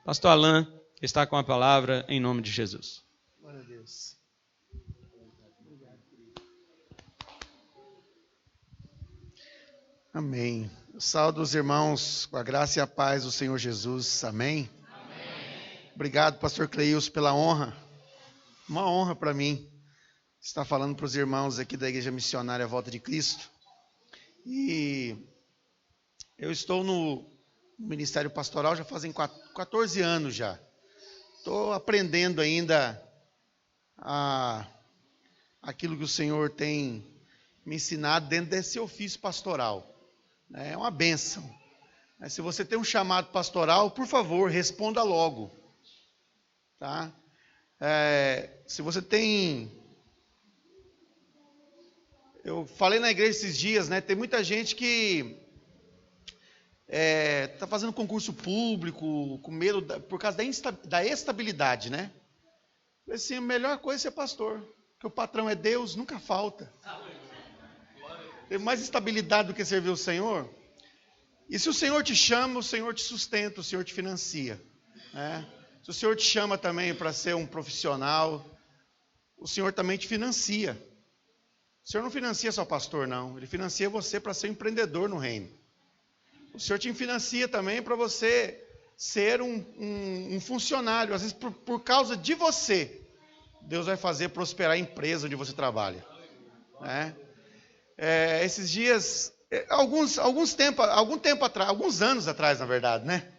Pastor Alain está com a palavra em nome de Jesus. Glória a Deus. Amém. Saúdo os irmãos com a graça e a paz do Senhor Jesus. Amém. Amém. Obrigado, pastor Cleilson, pela honra. Uma honra para mim estar falando para os irmãos aqui da Igreja Missionária Volta de Cristo. E eu estou no Ministério Pastoral já fazem 14 anos já. Estou aprendendo ainda aquilo que o Senhor tem me ensinado dentro desse ofício pastoral. É uma bênção. Se você tem um chamado pastoral, por favor, responda logo. Tá? Se você tem... Eu falei na igreja esses dias, né? Tem muita gente que está fazendo concurso público com medo por causa da estabilidade, né? Assim, a melhor coisa é ser pastor, porque o patrão é Deus, nunca falta. Tem mais estabilidade do que servir o Senhor. E se o Senhor te chama, o Senhor te sustenta, o Senhor te financia, né? Se o Senhor te chama também para ser um profissional, o Senhor também te financia. O Senhor não financia só pastor, não. Ele financia você para ser um empreendedor no reino. O Senhor te financia também para você ser um funcionário. Às vezes, por causa de você, Deus vai fazer prosperar a empresa onde você trabalha, né? Esses dias, alguns anos atrás, na verdade, né?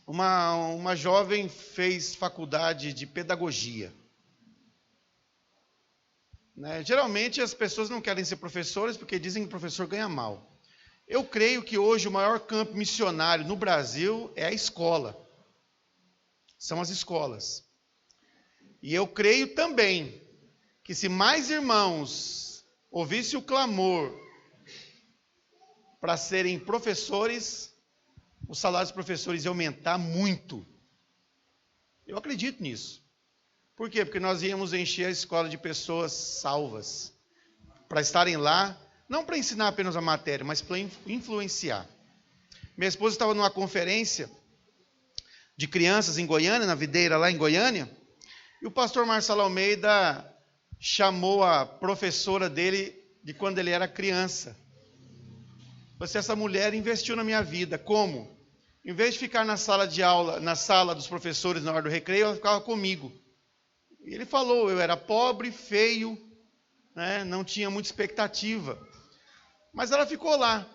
Uma jovem fez faculdade de pedagogia. Né? Geralmente as pessoas não querem ser professores porque dizem que o professor ganha mal. Eu creio que hoje o maior campo missionário no Brasil é a escola. São as escolas. E eu creio também que se mais irmãos ouvissem o clamor para serem professores, os salários dos professores iam aumentar muito. Eu acredito nisso. Por quê? Porque nós íamos encher a escola de pessoas salvas, para estarem lá, não para ensinar apenas a matéria, mas para influenciar. Minha esposa estava numa conferência de crianças em Goiânia, na Videira lá em Goiânia, e o pastor Marcelo Almeida chamou a professora dele de quando ele era criança. Essa mulher investiu na minha vida. Como? Em vez de ficar na sala de aula, na sala dos professores na hora do recreio, ela ficava comigo. E ele falou, eu era pobre, feio, né, não tinha muita expectativa. Mas ela ficou lá.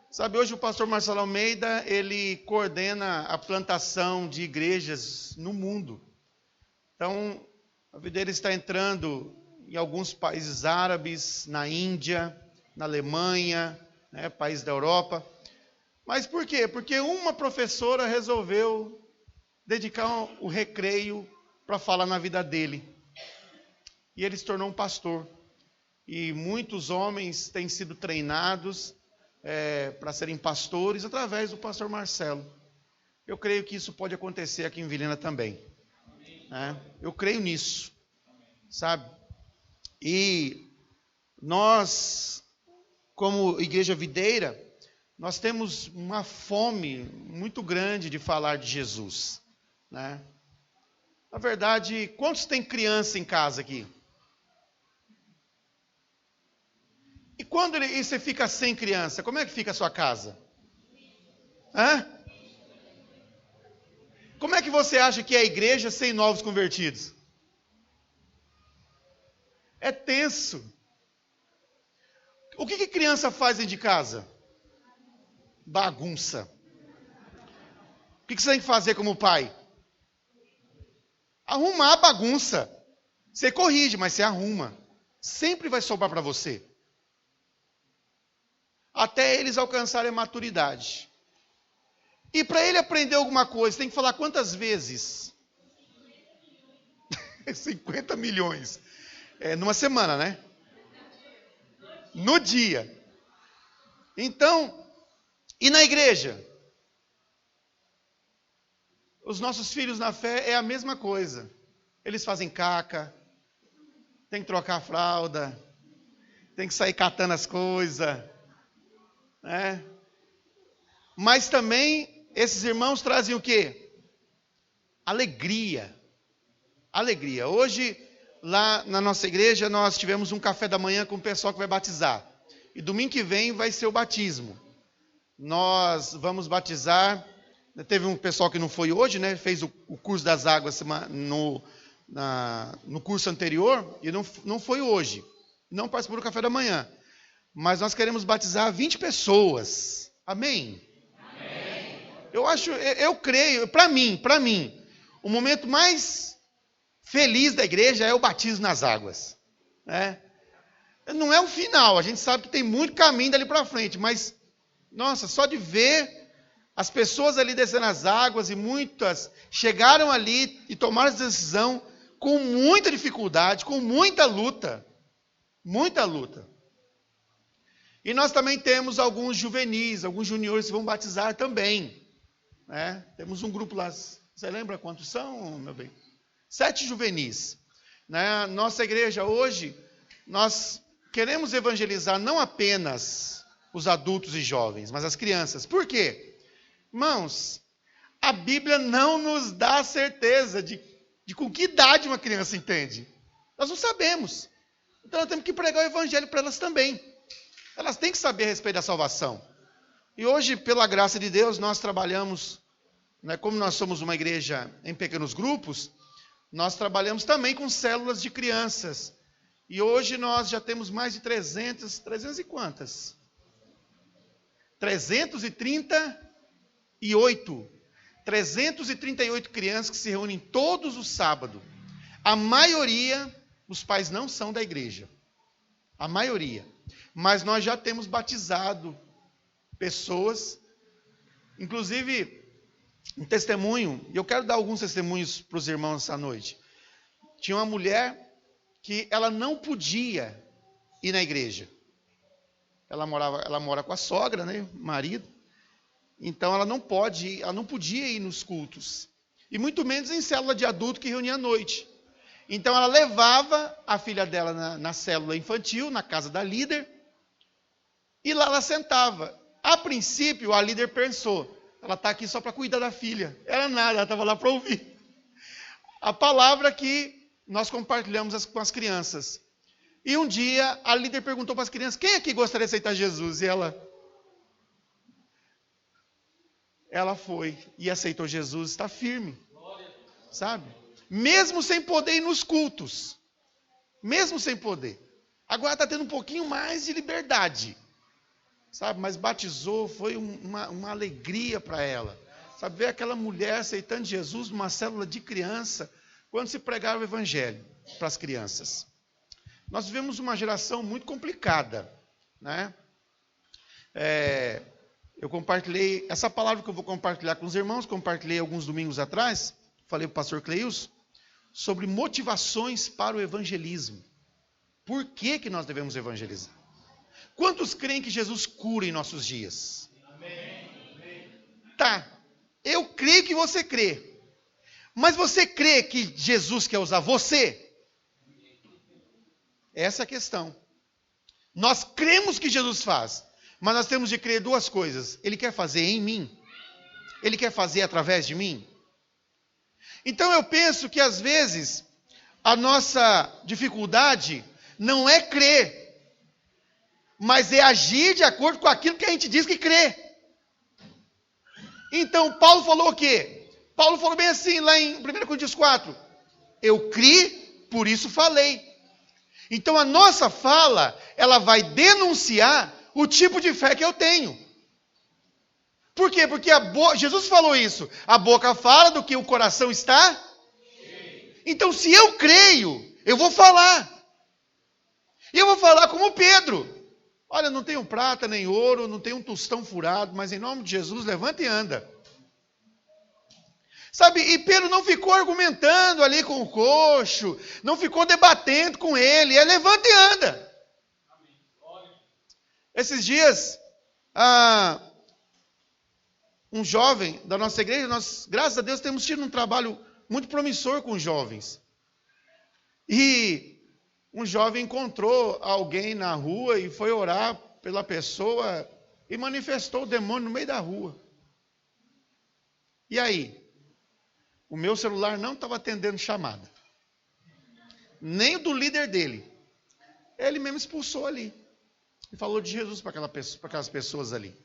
Sabe, hoje o pastor Marcelo Almeida, ele coordena a plantação de igrejas no mundo. Então, a Videira está entrando em alguns países árabes, na Índia, na Alemanha, né, países da Europa. Mas por quê? Porque uma professora resolveu dedicar o recreio para falar na vida dele. E ele se tornou um pastor. E muitos homens têm sido treinados para serem pastores através do pastor Marcelo. Eu creio que isso pode acontecer aqui em Vilhena também. Eu creio nisso, sabe? E nós, como Igreja Videira, nós temos uma fome muito grande de falar de Jesus, né? Na verdade, quantos tem criança em casa aqui? E quando você fica sem criança, como é que fica a sua casa? Como é que você acha que é a igreja sem novos convertidos? É tenso. O que criança faz dentro de casa? Bagunça. O que você tem que fazer como pai? Arrumar a bagunça. Você corrige, mas você arruma. Sempre vai sobrar para você. Até eles alcançarem a maturidade. E para ele aprender alguma coisa, tem que falar quantas vezes? 50 milhões. Numa semana, né? No dia. Então, e na igreja? Os nossos filhos na fé é a mesma coisa. Eles fazem caca, tem que trocar a fralda, tem que sair catando as coisas, né? Mas também esses irmãos trazem o quê? Alegria. Alegria. Hoje, lá na nossa igreja, nós tivemos um café da manhã com o pessoal que vai batizar. E domingo que vem vai ser o batismo. Nós vamos batizar. Teve um pessoal que não foi hoje, né? Fez o curso das águas no curso anterior e não foi hoje. Não participou do café da manhã. Mas nós queremos batizar 20 pessoas. Amém? Amém. Eu creio, para mim, o momento mais feliz da igreja é o batismo nas águas. Né? Não é o final, a gente sabe que tem muito caminho dali para frente, mas, nossa, só de ver as pessoas ali descendo as águas, e muitas chegaram ali e tomaram essa decisão com muita dificuldade, com muita luta. Muita luta. E nós também temos alguns juvenis, alguns juniores que vão batizar também. Né? Temos um grupo lá, você lembra quantos são, meu bem? 7 juvenis. Na nossa igreja hoje, nós queremos evangelizar não apenas os adultos e jovens, mas as crianças. Por quê? Irmãos, a Bíblia não nos dá certeza de com que idade uma criança entende. Nós não sabemos. Então nós temos que pregar o evangelho para elas também. Elas têm que saber a respeito da salvação. E hoje, pela graça de Deus, nós trabalhamos, né, como nós somos uma igreja em pequenos grupos, nós trabalhamos também com células de crianças. E hoje nós já temos mais de 300 e quantas? 338 crianças que se reúnem todos os sábados. A maioria, os pais não são da igreja. A maioria. Mas nós já temos batizado pessoas, inclusive um testemunho, e eu quero dar alguns testemunhos para os irmãos essa noite. Tinha uma mulher que ela não podia ir na igreja. Ela mora com a sogra, né, marido. Então ela não podia ir nos cultos. E muito menos em célula de adulto que reunia à noite. Então ela levava a filha dela na célula infantil, na casa da líder, e lá ela sentava. A princípio, a líder pensou, ela está aqui só para cuidar da filha. Era nada, ela estava lá para ouvir a palavra que nós compartilhamos com as crianças. E um dia, a líder perguntou para as crianças, quem aqui gostaria de aceitar Jesus? E ela foi e aceitou Jesus, está firme, sabe? Mesmo sem poder ir nos cultos. Mesmo sem poder. Agora está tendo um pouquinho mais de liberdade. Sabe? Mas batizou, foi uma alegria para ela. Sabe? Ver aquela mulher aceitando Jesus numa célula de criança, quando se pregava o evangelho para as crianças. Nós vivemos uma geração muito complicada. Né? Eu compartilhei, essa palavra que eu vou compartilhar com os irmãos, compartilhei alguns domingos atrás, falei para o pastor Cleilson, sobre motivações para o evangelismo. Por que nós devemos evangelizar? Quantos creem que Jesus cura em nossos dias? Amém. Tá, eu creio que você crê. Mas você crê que Jesus quer usar você? Essa é a questão. Nós cremos que Jesus faz, mas nós temos de crer duas coisas. Ele quer fazer em mim? Ele quer fazer através de mim? Então eu penso que às vezes a nossa dificuldade não é crer, mas é agir de acordo com aquilo que a gente diz que crê. Então Paulo falou o quê? Paulo falou bem assim lá em 1 Coríntios 4. Eu criei, por isso falei. Então a nossa fala, ela vai denunciar o tipo de fé que eu tenho. Por quê? Porque Jesus falou isso. A boca fala do que o coração está. Então, se eu creio, eu vou falar. E eu vou falar como Pedro. Olha, não tenho prata nem ouro, não tenho um tostão furado, mas em nome de Jesus, levanta e anda. Sabe, e Pedro não ficou argumentando ali com o coxo, não ficou debatendo com ele, levanta e anda. Esses dias, um jovem da nossa igreja, nós, graças a Deus, temos tido um trabalho muito promissor com os jovens. E um jovem encontrou alguém na rua e foi orar pela pessoa e manifestou o demônio no meio da rua. E aí? O meu celular não estava atendendo chamada. Nem o do líder dele. Ele mesmo expulsou ali. E falou de Jesus para aquelas pessoas ali.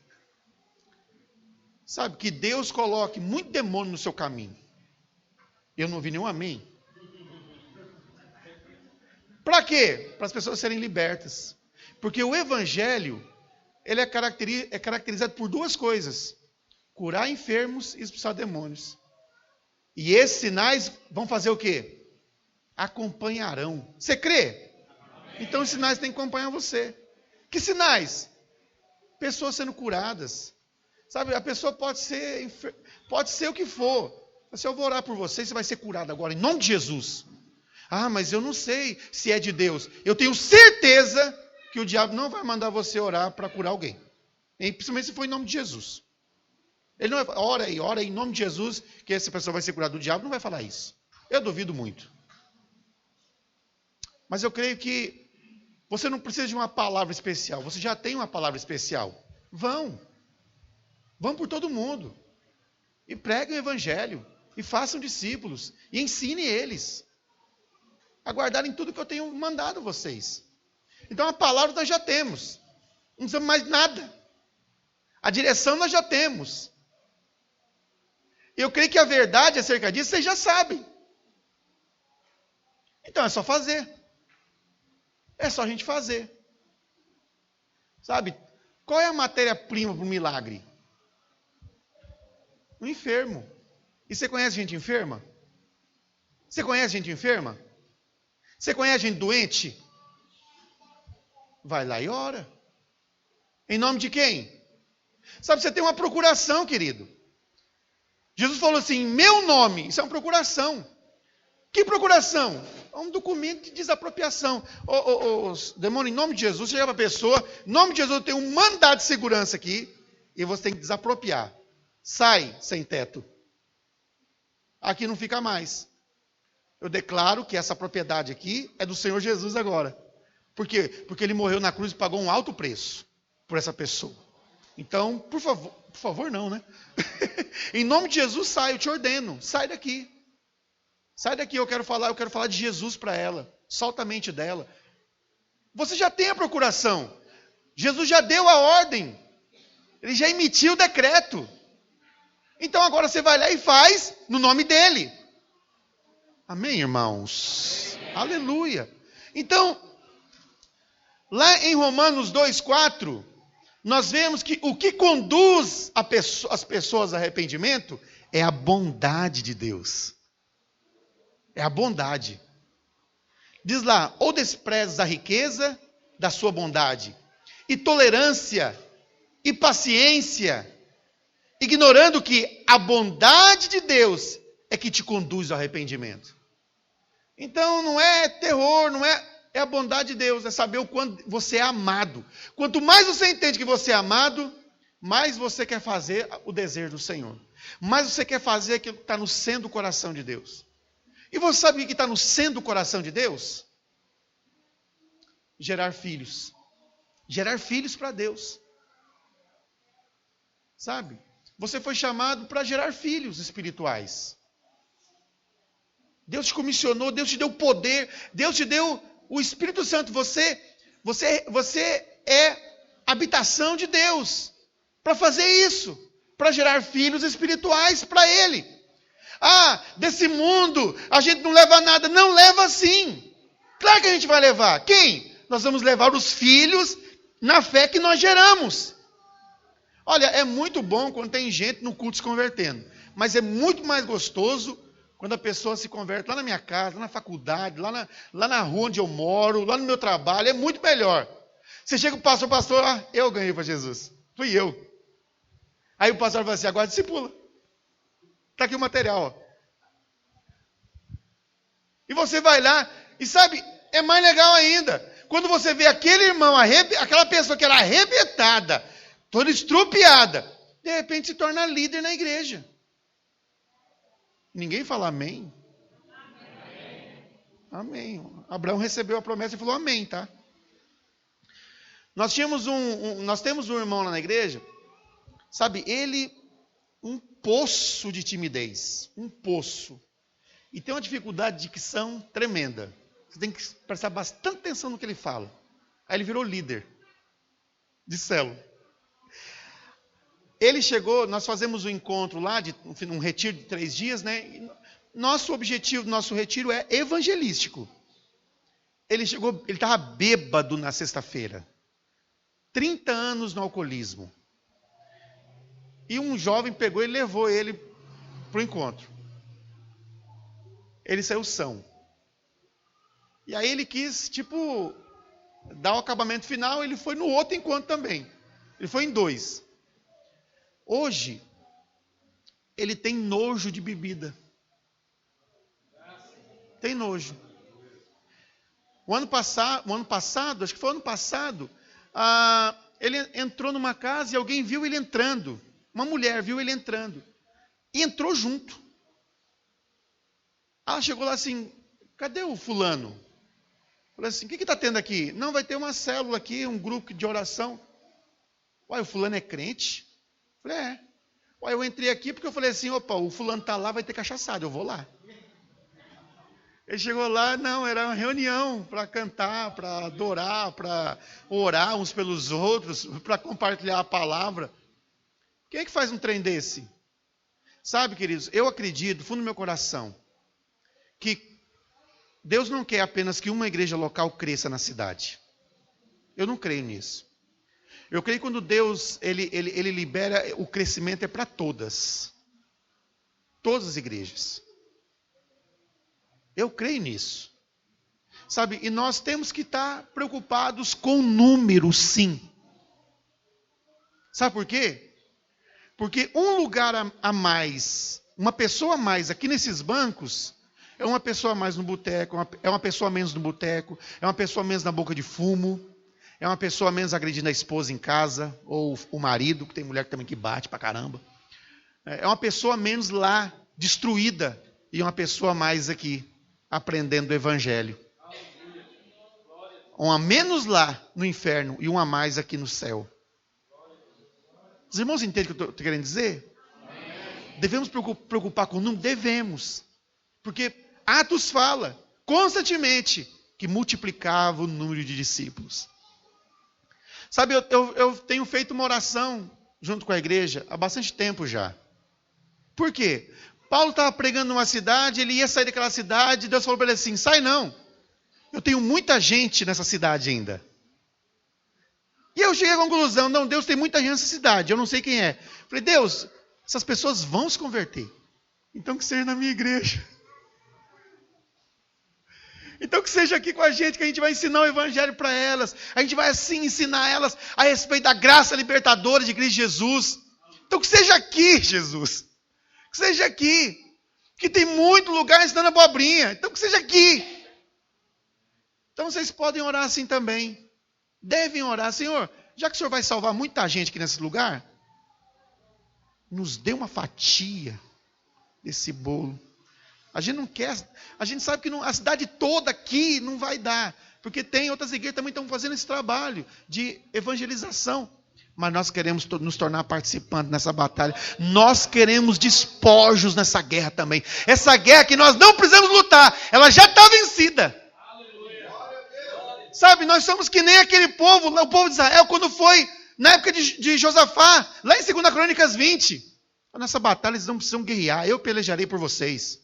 Sabe, que Deus coloque muito demônio no seu caminho. Eu não ouvi nenhum amém. Para quê? Para as pessoas serem libertas. Porque o evangelho, ele é caracterizado por duas coisas. Curar enfermos e expulsar demônios. E esses sinais vão fazer o quê? Acompanharão. Você crê? Então os sinais têm que acompanhar você. Que sinais? Pessoas sendo curadas. Sabe, a pessoa pode ser o que for. Se eu vou orar por você, você vai ser curado agora, em nome de Jesus. Ah, mas eu não sei se é de Deus. Eu tenho certeza que o diabo não vai mandar você orar para curar alguém. E principalmente se for em nome de Jesus. Ele não vai falar, ora aí, em nome de Jesus, que essa pessoa vai ser curada. O diabo não vai falar isso. Eu duvido muito. Mas eu creio que você não precisa de uma palavra especial. Você já tem uma palavra especial. Vão por todo mundo. E preguem o evangelho. E façam discípulos. E ensine eles a guardarem tudo que eu tenho mandado vocês. Então a palavra nós já temos. Não precisamos mais nada. A direção nós já temos. Eu creio que a verdade acerca disso vocês já sabem. Então é só fazer. É só a gente fazer. Sabe? Qual é a matéria-prima para o milagre? O enfermo. E você conhece gente enferma? Você conhece gente enferma? Você conhece gente doente? Vai lá e ora. Em nome de quem? Sabe, você tem uma procuração, querido. Jesus falou assim, em meu nome. Isso é uma procuração. Que procuração? É um documento de desapropriação. Demônio, em nome de Jesus, chega para a pessoa, em nome de Jesus, eu tenho um mandado de segurança aqui, e você tem que desapropriar. Sai, sem teto. Aqui não fica mais. Eu declaro que essa propriedade aqui é do Senhor Jesus agora. Por quê? Porque ele morreu na cruz e pagou um alto preço por essa pessoa. Então, por favor não, né? Em nome de Jesus, sai, eu te ordeno, sai daqui. Sai daqui, eu quero falar de Jesus para ela. Solta a mente dela. Você já tem a procuração. Jesus já deu a ordem. Ele já emitiu o decreto. Então agora você vai lá e faz no nome dele. Amém, irmãos? Amém. Aleluia. Então, lá em Romanos 2,4, nós vemos que o que conduz as pessoas ao arrependimento é a bondade de Deus. É a bondade. Diz lá, ou desprezas a riqueza da sua bondade, e tolerância, e paciência, ignorando que a bondade de Deus é que te conduz ao arrependimento. Então não é terror, é a bondade de Deus, é saber o quanto você é amado. Quanto mais você entende que você é amado, mais você quer fazer o desejo do Senhor. Mais você quer fazer aquilo que está no centro do coração de Deus. E você sabe o que está no centro do coração de Deus? Gerar filhos. Gerar filhos para Deus. Sabe? Você foi chamado para gerar filhos espirituais. Deus te comissionou, Deus te deu poder, Deus te deu o Espírito Santo. Você é habitação de Deus para fazer isso, para gerar filhos espirituais para Ele. Ah, desse mundo a gente não leva nada. Não leva sim. Claro que a gente vai levar. Quem? Nós vamos levar os filhos na fé que nós geramos. Olha, é muito bom quando tem gente no culto se convertendo. Mas é muito mais gostoso quando a pessoa se converte lá na minha casa, lá na faculdade, lá na rua onde eu moro, lá no meu trabalho. É muito melhor. Você chega para o pastor, eu ganhei para Jesus. Fui eu. Aí o pastor vai assim, agora discipula. Está aqui o material. Ó. E você vai lá, e sabe, é mais legal ainda. Quando você vê aquele irmão, aquela pessoa que era arrebentada, toda estrupiada, de repente se torna líder na igreja. Ninguém fala amém? Amém. Abraão recebeu a promessa e falou amém, tá? Nós temos um irmão lá na igreja, sabe, ele um poço de timidez. Um poço. E tem uma dificuldade de dicção tremenda. Você tem que prestar bastante atenção no que ele fala. Aí ele virou líder de célula. Ele chegou, nós fazemos um encontro lá, um retiro de 3 dias, né? E nosso objetivo do nosso retiro é evangelístico. Ele chegou, ele estava bêbado na sexta-feira. 30 anos no alcoolismo. E um jovem pegou e levou ele para o encontro. Ele saiu são. E aí ele quis, dar o acabamento final, ele foi no outro encontro também. Ele foi em 2. Hoje, ele tem nojo de bebida. Tem nojo. O ano passado, acho que foi o ano passado, ele entrou numa casa e alguém viu ele entrando. Uma mulher viu ele entrando. E entrou junto. Ela chegou lá assim, cadê o fulano? Falei assim, o que está tendo aqui? Não, vai ter uma célula aqui, um grupo de oração. Uai, o fulano é crente? Falei, é. Uai, eu entrei aqui porque eu falei assim, opa, o fulano está lá, vai ter cachaçada, eu vou lá. Ele chegou lá, não, era uma reunião para cantar, para adorar, para orar uns pelos outros, para compartilhar a palavra. Quem é que faz um trem desse? Sabe, queridos, eu acredito, fundo do meu coração, que Deus não quer apenas que uma igreja local cresça na cidade. Eu não creio nisso. Eu creio que quando Deus ele libera, o crescimento é para todas. Todas as igrejas. Eu creio nisso. Sabe, e nós temos que estar preocupados com o número, sim. Sabe por quê? Porque um lugar a mais, uma pessoa a mais aqui nesses bancos, é uma pessoa a mais no boteco, é uma pessoa a menos no boteco, é uma pessoa a menos na boca de fumo, é uma pessoa a menos agredindo a esposa em casa, ou o marido, que tem mulher também que bate pra caramba. É uma pessoa a menos lá, destruída, e uma pessoa a mais aqui, aprendendo o evangelho. Um a menos lá no inferno e um a mais aqui no céu. Os irmãos entendem o que eu estou querendo dizer? Devemos preocupar com o número? Devemos. Porque Atos fala constantemente que multiplicava o número de discípulos. Sabe, eu tenho feito uma oração junto com a igreja há bastante tempo já. Por quê? Paulo estava pregando numa cidade, ele ia sair daquela cidade, Deus falou para ele assim, sai não. Eu tenho muita gente nessa cidade ainda. E eu cheguei à conclusão, não, Deus tem muita gente nessa cidade, eu não sei quem é. Falei, Deus, essas pessoas vão se converter. Então que seja na minha igreja. Então que seja aqui com a gente, que a gente vai ensinar o evangelho para elas. A gente vai assim ensinar elas a respeito da graça libertadora de Cristo Jesus. Então que seja aqui, Jesus. Que seja aqui. Que tem muito lugar ensinando abobrinha. Então que seja aqui. Então vocês podem orar assim também. Devem orar. Senhor, já que o Senhor vai salvar muita gente aqui nesse lugar, nos dê uma fatia desse bolo. A gente não quer, a gente sabe que a cidade toda aqui não vai dar, porque tem outras igrejas que também estão fazendo esse trabalho de evangelização. Mas nós queremos nos tornar participantes nessa batalha. Nós queremos despojos nessa guerra também. Essa guerra que nós não precisamos lutar, ela já está vencida. Sabe, nós somos que nem aquele povo, o povo de Israel, quando foi na época de Josafá, lá em 2 Crônicas 20. Nessa batalha eles não precisam guerrear, eu pelejarei por vocês.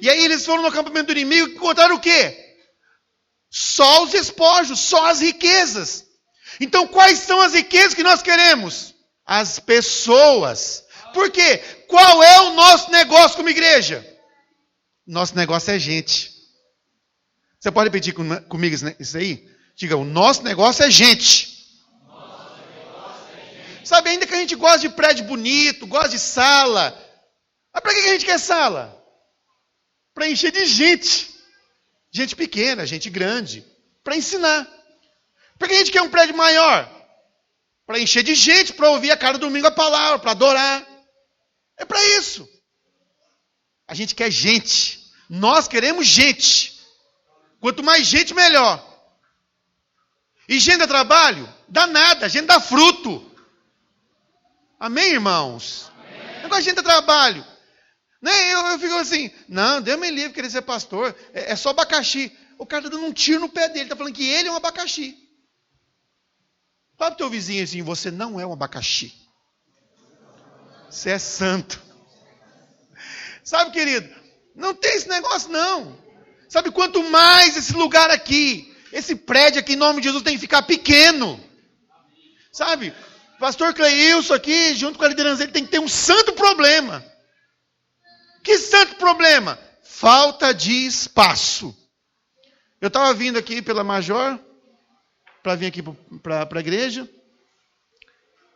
E aí eles foram no acampamento do inimigo e encontraram o quê? Só os despojos, só as riquezas. Então quais são as riquezas que nós queremos? As pessoas. Por quê? Qual é o nosso negócio como igreja? Nosso negócio é gente. Você pode repetir comigo isso aí? Diga, o nosso negócio é gente. Sabe, ainda que a gente gosta de prédio bonito, gosta de sala. Mas para que a gente quer sala? Para encher de gente. Gente pequena, gente grande. Para ensinar. Por que a gente quer um prédio maior? Para encher de gente, para ouvir a cada domingo a palavra, para adorar. É para isso. A gente quer gente. Nós queremos gente. Quanto mais gente, melhor. E gente dá trabalho? Dá nada, gente dá fruto. Amém, irmãos? Amém. não gosto de gente a trabalho. Né? Eu fico assim, não, Deus me livre querer ser pastor, é só abacaxi. O cara está dando um tiro no pé dele, está falando que ele é um abacaxi. Fala para o teu vizinho assim, você não é um abacaxi. Você é santo. Sabe, querido, não tem esse negócio não. Sabe, quanto mais esse lugar aqui, esse prédio aqui, em nome de Jesus, tem que ficar pequeno. Sabe, pastor Cleilson aqui, junto com a liderança dele, tem que ter um santo problema. Que santo problema? Falta de espaço. Eu estava vindo aqui pela Major, para vir aqui para a igreja,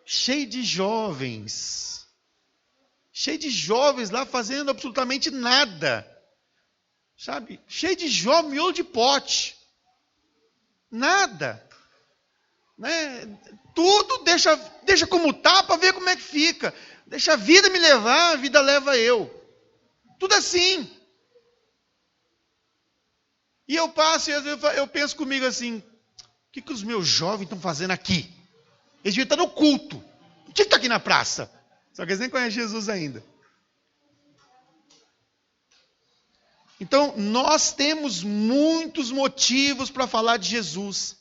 cheio de jovens lá fazendo absolutamente nada. Sabe? Cheio de jovem, miolo de pote. Nada. Né? Tudo deixa como tá para ver como é que fica. Deixa a vida me levar, a vida leva eu. Tudo assim. E eu passo e às vezes eu penso comigo assim, o que os meus jovens estão fazendo aqui? Eles deviam estar no culto. Não tinha que estar aqui na praça. Só que eles nem conhecem Jesus ainda. Então, nós temos muitos motivos para falar de Jesus.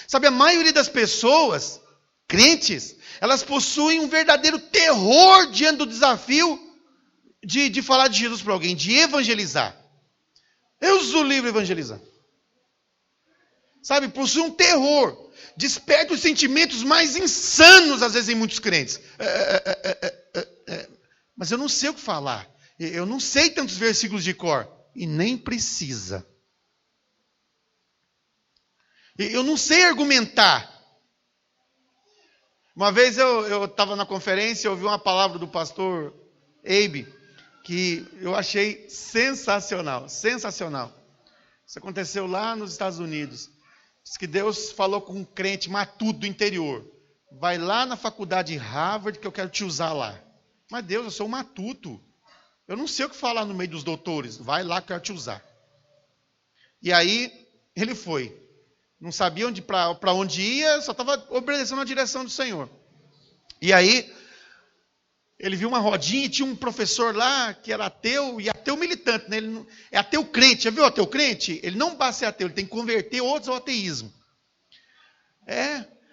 Sabe, a maioria das pessoas, crentes, elas possuem um verdadeiro terror diante do desafio de falar de Jesus para alguém, de evangelizar. Eu uso o livro Evangelizar. Sabe, possui um terror. Desperta os sentimentos mais insanos, às vezes, em muitos crentes. Mas eu não sei o que falar. Eu não sei tantos versículos de cor. E nem precisa. Eu não sei argumentar. Uma vez eu estava na conferência e ouvi uma palavra do pastor Abe, que eu achei sensacional. Sensacional. Isso aconteceu lá nos Estados Unidos. Diz que Deus falou com um crente matuto do interior. Vai lá na faculdade de Harvard que eu quero te usar lá. Mas Deus, eu sou um matuto. Eu não sei o que falar no meio dos doutores. Vai lá que eu quero te usar. E aí, ele foi. Não sabia para onde ia, só estava obedecendo a direção do Senhor. E aí, ele viu uma rodinha e tinha um professor lá que era ateu, e ateu militante, né? Ele é ateu crente. Já viu ateu crente? Ele não basta ser ateu, ele tem que converter outros ao ateísmo.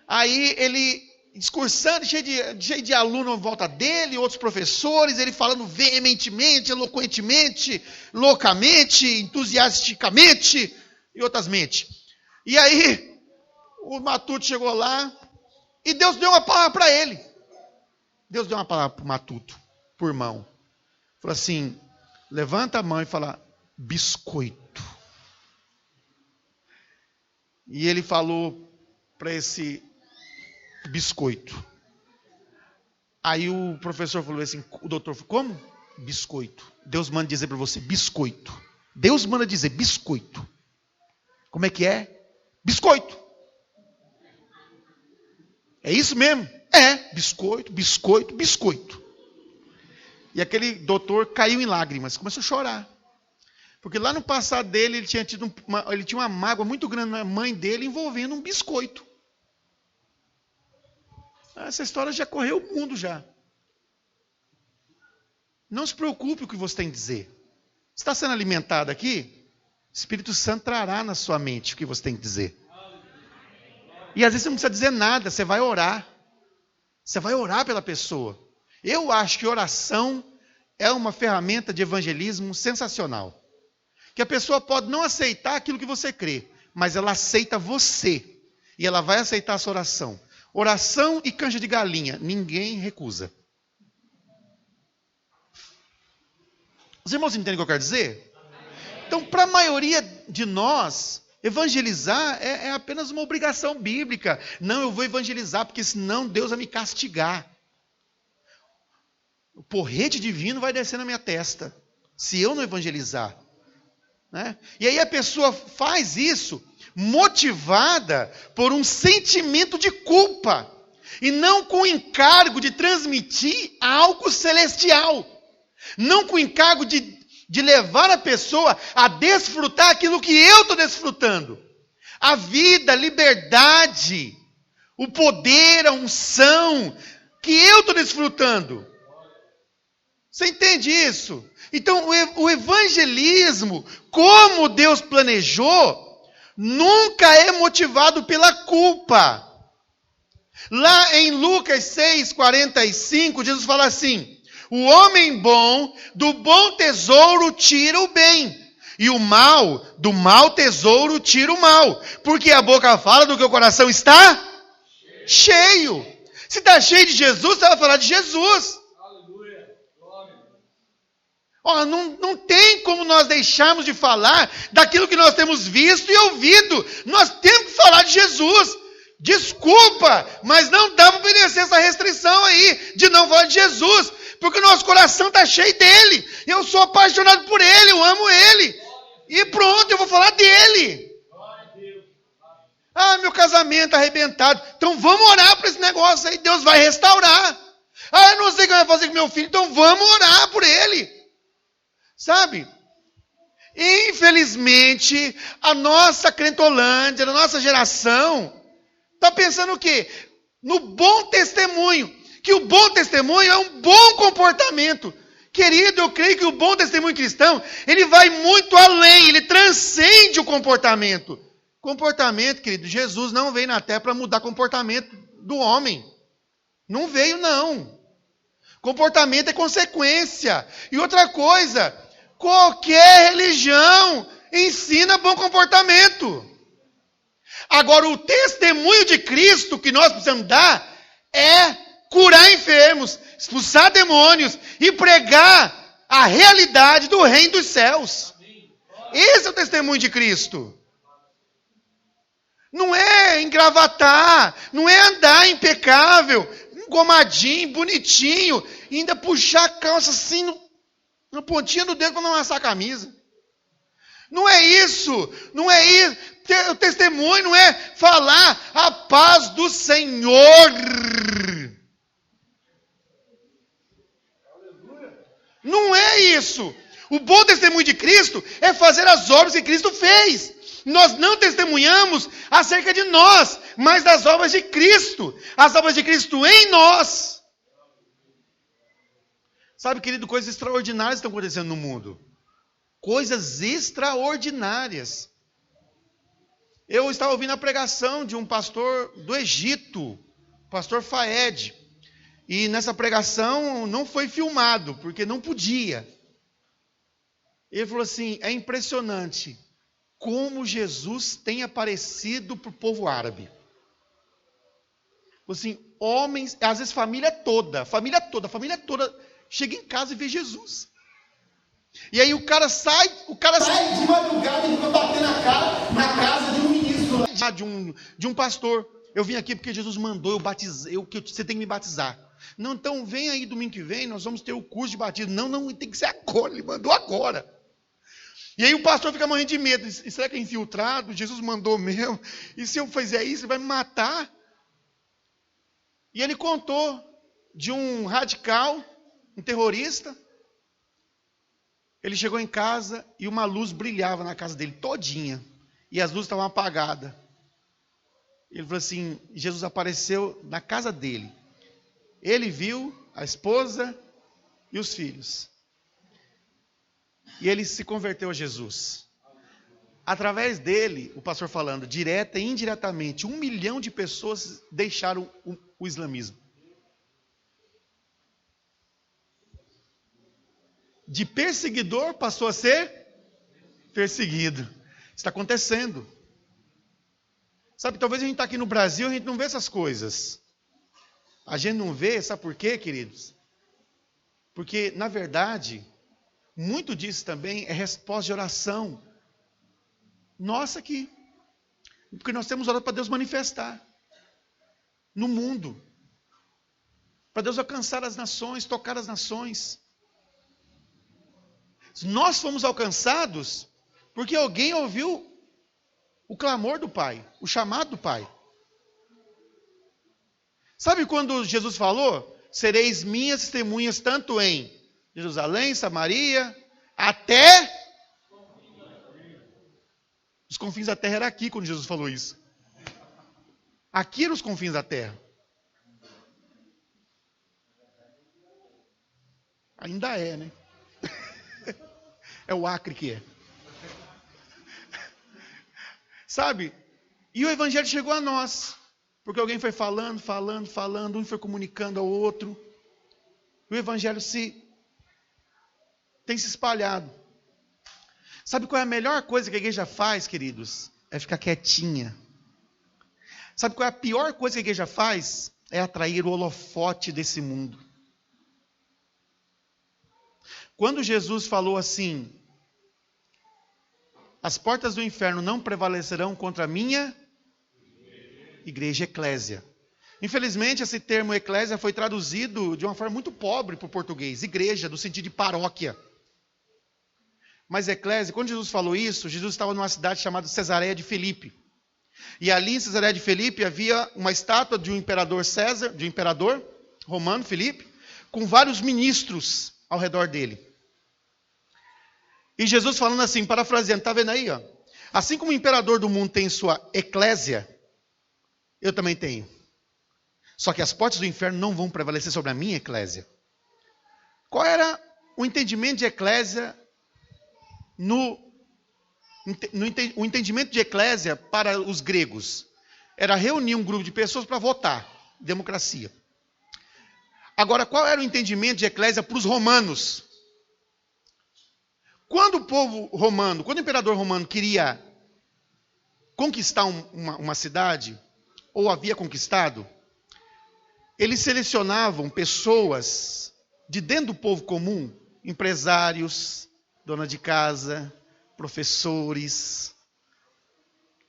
Aí ele discursando, cheio de aluno em volta dele, outros professores, ele falando veementemente, eloquentemente, loucamente, entusiasticamente e outras mentes. E aí, o matuto chegou lá e Deus deu uma palavra para ele. Deus deu uma palavra para o matuto, por mão. Falou assim, levanta a mão e fala, biscoito. E ele falou para esse biscoito. Aí o professor falou assim, o doutor falou, como? Biscoito. Deus manda dizer para você, biscoito. Deus manda dizer, biscoito. Como é que é? Biscoito. É isso mesmo? É, biscoito, biscoito, biscoito. E aquele doutor caiu em lágrimas, começou a chorar. Porque lá no passado dele, ele tinha uma mágoa muito grande na mãe dele envolvendo um biscoito. Essa história já correu o mundo já. Não se preocupe com o que você tem a dizer. Está sendo alimentado aqui? O Espírito Santo trará na sua mente o que você tem que dizer. E às vezes você não precisa dizer nada, você vai orar. Você vai orar pela pessoa. Eu acho que oração é uma ferramenta de evangelismo sensacional. Que a pessoa pode não aceitar aquilo que você crê, mas ela aceita você. E ela vai aceitar a sua oração. Oração e canja de galinha, ninguém recusa. Os irmãos entendem o que eu quero dizer? Então, para a maioria de nós, evangelizar é apenas uma obrigação bíblica. Não, eu vou evangelizar, porque senão Deus vai me castigar. O porrete divino vai descer na minha testa, se eu não evangelizar. Né? E aí a pessoa faz isso motivada por um sentimento de culpa, e não com o encargo de transmitir algo celestial. Não com o encargo de levar a pessoa a desfrutar aquilo que eu estou desfrutando. A vida, a liberdade, o poder, a unção que eu estou desfrutando. Você entende isso? Então, o evangelismo, como Deus planejou, nunca é motivado pela culpa. Lá em Lucas 6,45, Jesus fala assim: o homem bom, do bom tesouro tira o bem, e o mal, do mau tesouro tira o mal, porque a boca fala do que o coração está cheio. Se está cheio de Jesus, você vai falar de Jesus. Oh, não tem como nós deixarmos de falar daquilo que nós temos visto e ouvido. Nós temos que falar de Jesus. Desculpa, mas não dá para obedecer essa restrição aí de não falar de Jesus, porque o nosso coração está cheio dele. Eu sou apaixonado por ele, eu amo ele. E pronto, eu vou falar dele. Ah, meu casamento arrebentado. Então vamos orar para esse negócio aí, Deus vai restaurar. Ah, eu não sei o que vai fazer com meu filho, então vamos orar por ele. Sabe? Infelizmente, a nossa crentolândia, a nossa geração, está pensando o quê? No bom testemunho. Que o bom testemunho é um bom comportamento. Querido, eu creio que o bom testemunho cristão, ele vai muito além, ele transcende o comportamento. Comportamento, querido, Jesus não veio na terra para mudar comportamento do homem. Não veio, não. Comportamento é consequência. E outra coisa, qualquer religião ensina bom comportamento. Agora, o testemunho de Cristo que nós precisamos dar é curar enfermos, expulsar demônios e pregar a realidade do reino dos céus. Esse é o testemunho de Cristo. Não é engravatar, não é andar impecável, engomadinho, bonitinho, e ainda puxar a calça assim na pontinha do dedo para não amassar a camisa. Não é isso, não é isso. O testemunho não é falar a paz do Senhor. Não é isso. O bom testemunho de Cristo é fazer as obras que Cristo fez. Nós não testemunhamos acerca de nós, mas das obras de Cristo. As obras de Cristo em nós. Sabe, querido, coisas extraordinárias estão acontecendo no mundo. Coisas extraordinárias. Eu estava ouvindo a pregação de um pastor do Egito, pastor Faed. E nessa pregação não foi filmado, porque não podia. Ele falou assim, é impressionante como Jesus tem aparecido para o povo árabe. Assim, homens, às vezes família toda chega em casa e vê Jesus. E aí o cara sai de madrugada e vai bater na casa de um ministro, de um pastor. Eu vim aqui porque Jesus mandou eu batizar, você tem que me batizar. Não, então vem aí domingo que vem, nós vamos ter o curso de batismo. Não, tem que ser agora, ele mandou agora. E aí o pastor fica morrendo de medo. E será que é infiltrado? Jesus mandou mesmo. E se eu fizer isso, ele vai me matar? E ele contou de um radical, um terrorista. Ele chegou em casa e uma luz brilhava na casa dele todinha. E as luzes estavam apagadas. Ele falou assim, Jesus apareceu na casa dele. Ele viu a esposa e os filhos. E ele se converteu a Jesus. Através dele, o pastor falando, direta e indiretamente, 1 milhão de pessoas deixaram o islamismo. De perseguidor passou a ser perseguido. Está acontecendo. Sabe, talvez a gente está aqui no Brasil e a gente não vê essas coisas. A gente não vê, sabe por quê, queridos? Porque, na verdade, muito disso também é resposta de oração. Nossa aqui. Porque nós temos orado para Deus manifestar no mundo. Para Deus alcançar as nações, tocar as nações. Nós fomos alcançados porque alguém ouviu o clamor do Pai, o chamado do Pai. Sabe quando Jesus falou? Sereis minhas testemunhas tanto em Jerusalém, Samaria, até os confins da terra. Era aqui quando Jesus falou isso. Aqui eram os confins da terra. Ainda é, né? É o Acre que é. Sabe? E o evangelho chegou a nós. Porque alguém foi falando, um foi comunicando ao outro. O evangelho tem se espalhado. Sabe qual é a melhor coisa que a igreja faz, queridos? É ficar quietinha. Sabe qual é a pior coisa que a igreja faz? É atrair o holofote desse mundo. Quando Jesus falou assim, as portas do inferno não prevalecerão contra a minha igreja, eclésia. Infelizmente, esse termo eclésia foi traduzido de uma forma muito pobre para o português. Igreja, no sentido de paróquia. Mas eclésia, quando Jesus falou isso, Jesus estava numa cidade chamada Cesareia de Filipe. E ali em Cesareia de Filipe havia uma estátua de um imperador César, de um imperador romano, Filipe, com vários ministros ao redor dele. E Jesus falando assim, parafraseando, está vendo aí? Ó? Assim como o imperador do mundo tem sua eclésia, eu também tenho. Só que as portas do inferno não vão prevalecer sobre a minha eclésia. Qual era o entendimento de eclésia o entendimento de eclésia para os gregos? Era reunir um grupo de pessoas para votar. Democracia. Agora, qual era o entendimento de eclésia para os romanos? Quando o povo romano, quando o imperador romano queria conquistar uma cidade, ou havia conquistado, eles selecionavam pessoas de dentro do povo comum, empresários, dona de casa, professores,